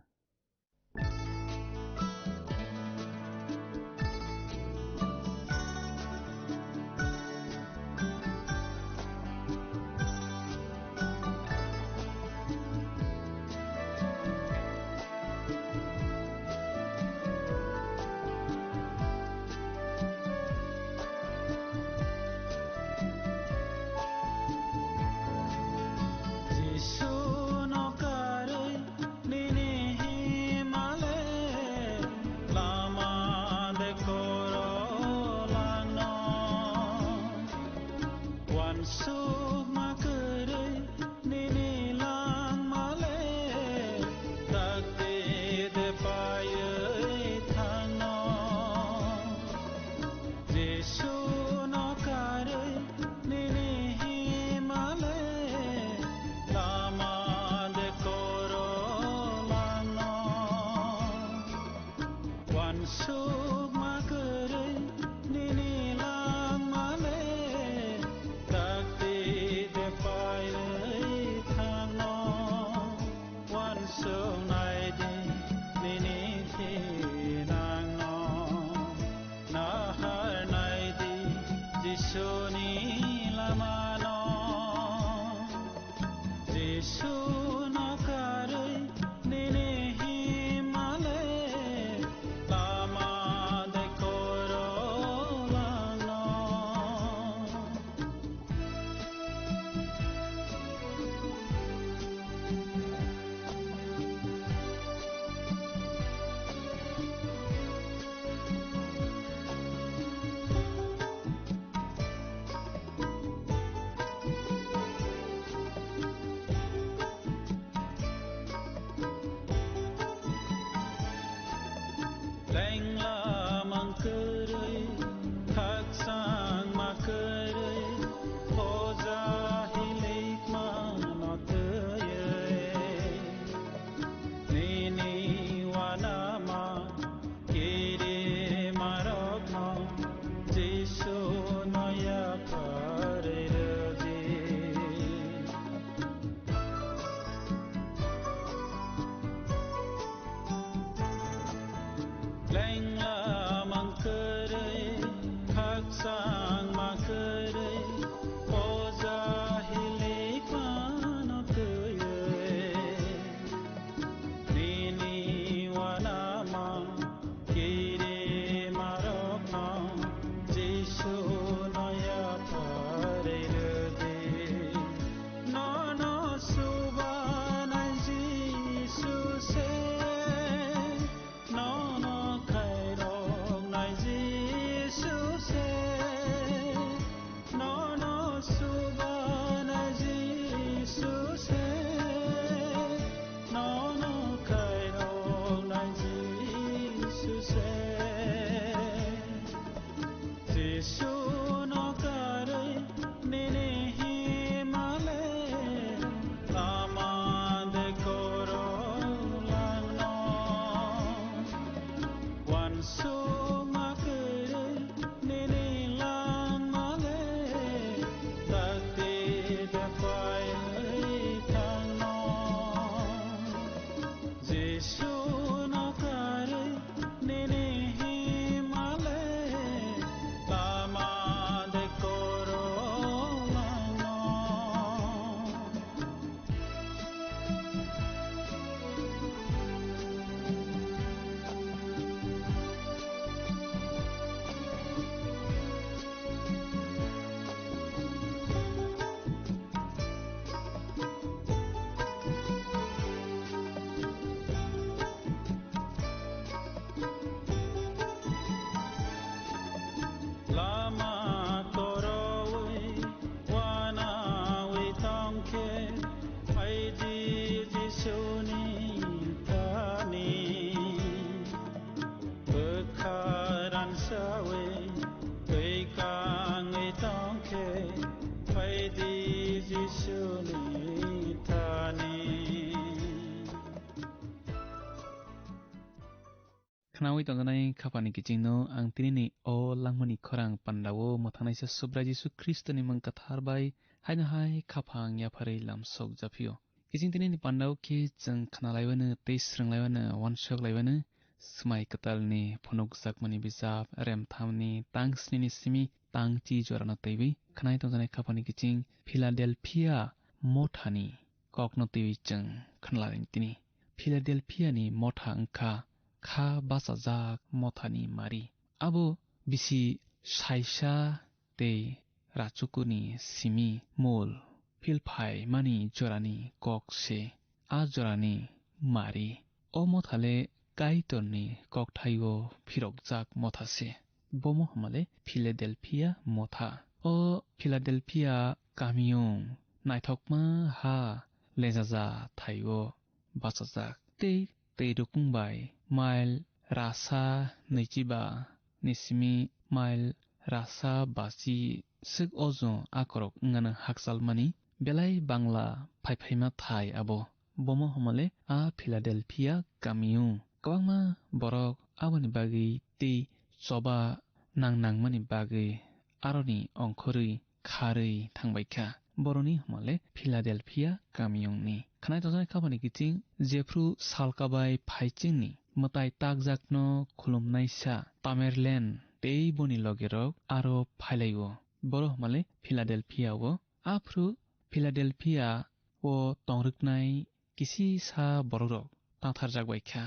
Jisu no karoi nene Khnawi tongganai khapani kichingno ang tinini o langmani khorang pandawo mothanaisa subra Jisu Kristo ni mangkatharbai haina hai khapang ya pharai lamsok japio kiching tinini pandaw ke jeng khnalaiwana teisranglawana wansok laiwana smai katalni phunuk sakmani bijap remthamni tangsni simi tangchi jorana teibi khnai tongjanai khapani kiching Philadelphia mothani kokno teibi jeng khnalaring tini Philadelphia ni motha angkha kha basajak mothani mari abo bisi saisa te rachukuni simi mol philphai mani jorani kokse a jorani mari o mothale kaitorni kokthaio phirokjak mothase bomo hamale Philadelphia motha o Philadelphia kamiung naithokma ha lejaja thaio basajak te rukungbai mail rasa neichiba nisimi mail rasa basi sik ojo akorok ngana haksalmani belai bangla phaiphaima thai abo bomo hamale a Philadelphia kamiu kwangma borok aboni bagi te choba nangnangmani bagi aroni ongkhori kharei thangbaikha boroni hamale Philadelphia kamiungni khnai tojai khabani kiching jefru salkabai phaichingni matai takjakno khulumnaisa Tamerlan tei boni logerok aro phailaio boro hamale Philadelphia o afru Philadelphia ও তংরুকনাই কিসি সা বড়রক তাঁথার জাগবাইখা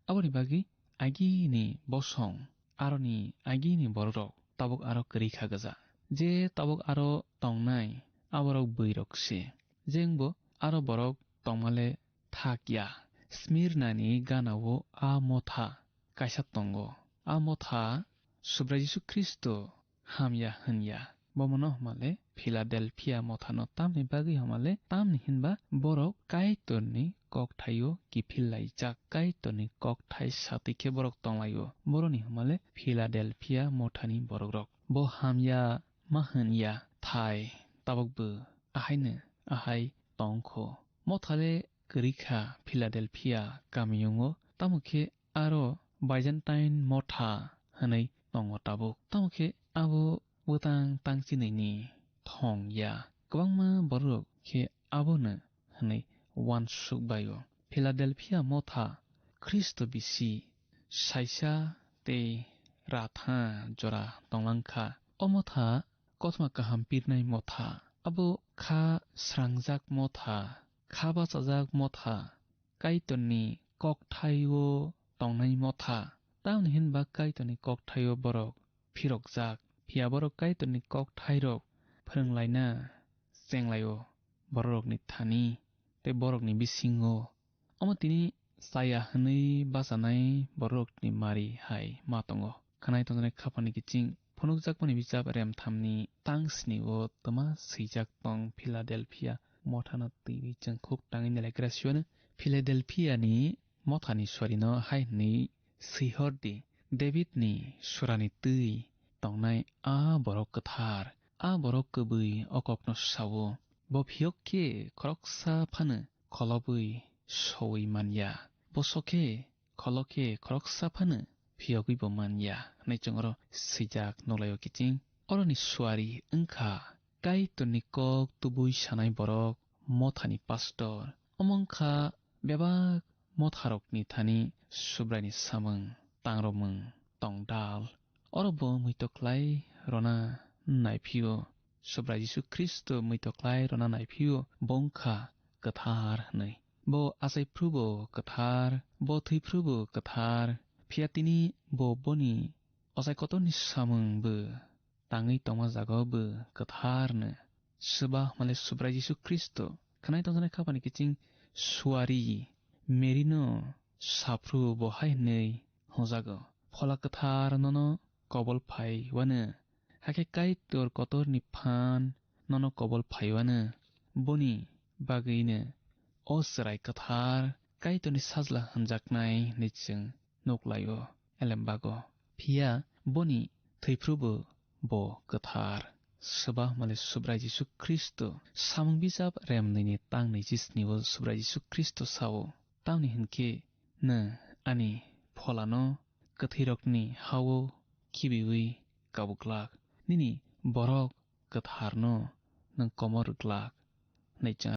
আবনি বাগি আগিনি বসং আরনি আগিনি বড়রক তাবক আরো করিখা গজা যে তাবক আরো তংনাই আবরক বৈরকসে যেংবো আরো বরক তংমালে থাকিয়া স্মিরনানি গানাও আ মথা কাইসা তঙ্গ আ মথা সুব্রা যিশু খ্রিস্ট হামিয়া হনিয়া বমন হমালে ফিলাডেলফিয়া মথানো তামনি বাগি হমালে তামনি হিনবা বরক কাইতরনি কক ঠাইও কিফিল্লাই যাক কাইতরনি কক ঠাই সাতিকে বরক তংলাইও বরনি হমালে ফিলাডেলফিয়া মথানি বরক রক ব হামিয়া মাহনিয়া থাই তাবকবো আহাইনে আহাই তংখ মথালে করিখা ফিলাডেলফিয়া গাमियों তামুখে আরো বাইজেন্টাইন মথা হनै তঙ্গ তাবুক তামুখে আবো বুতাं तांचिनैनि थंया गोबांमा बरक खे आबोनो हनै वानसुकबायो फिलाडेल्फिया मथा ख्रिस्ट बिसि साइसा ते राथा जरा तंलांखा अमथा कथमा काहाम पिरनाय मथा आबो खा स्रांजाक मथा खा बाचाजाक मथा काइतननि ककथायो तंनाय मथा ताउन हिनबा काइतननि ककथायो बरक फिरकजाक फिया बरक काइतननि ककथायरक फोरोंलायना जेंलायो बरकनि थानि ते बरकनि बिसिङो अमतिनि साया हनै बाजानाय बरकनि मारि हाय मातंगो खानाय तंजनाय खाफानि किचिं फनुकजाकमनि बिजाब रेम थामनि तांसनि ओ तमा सैजाक तं फिलाडेल्फिया मथाना टिभि जों खुक ताङै नेलायग्रासियानो फिलाडेल्फियानि मथानि सरिनो हायनि सैहरदि डेभिडनि सुरानि तै तंनाय आ बरक कथार आ बरक कबै अककनो सावो बफियके खरकसा फानो खलबै सवै मानिया बसके खलके खरकसा फानो फियगै बमानिया नैचंगर सैजाक नलायो किचिं अरनि सुवारि ओंखा काइतननि कक तुबै सानाय बरक मथानि पास्टर अमंखा बेबाक मथारकनि थानि सुब्रानि सामों तांरमों तंदाल अरब मैतक्लाय रना नायफियो सुब्रा जिसु ख्रिस्ट मैतक्लाय रना नायफियो बंखा कथार नै बो आसायफ्रुबो कथार बो थैफ्रुबो कथार फियातिनि बो बनि असायकतनि सामोंबो ताङै तमा जागबो कथारनो सुबा माले सुब्रा जिसु ख्रिस्ट खानाय तंजनाय खापानि किचिं सुवारि मेरिनो साफ्रु बहाय नै हजागो फला कथार ननो कबल फाइवानो हाके काई तोर कतर निफान ननो कबल फाइवानो बनि बागैनो असराय कथार काई तोरनि साजला हनजाकनाय निचों नोक्लायो एलेम्बागो फिया बनि थैफ्रुबो ब कथार सुबा माले सुब्रा जिसु ख्रिस्ट सामुं बिजाब रेम नैनि तां नैजिस्निबो सुब्रा जिसु ख्रिस्ट सावो तावनि हिनके न आनि फलानो कथैरकनि हावो खिबिवै गाबुग्लाक निनि बरक कथारनो नों कमरग्लाक नैचा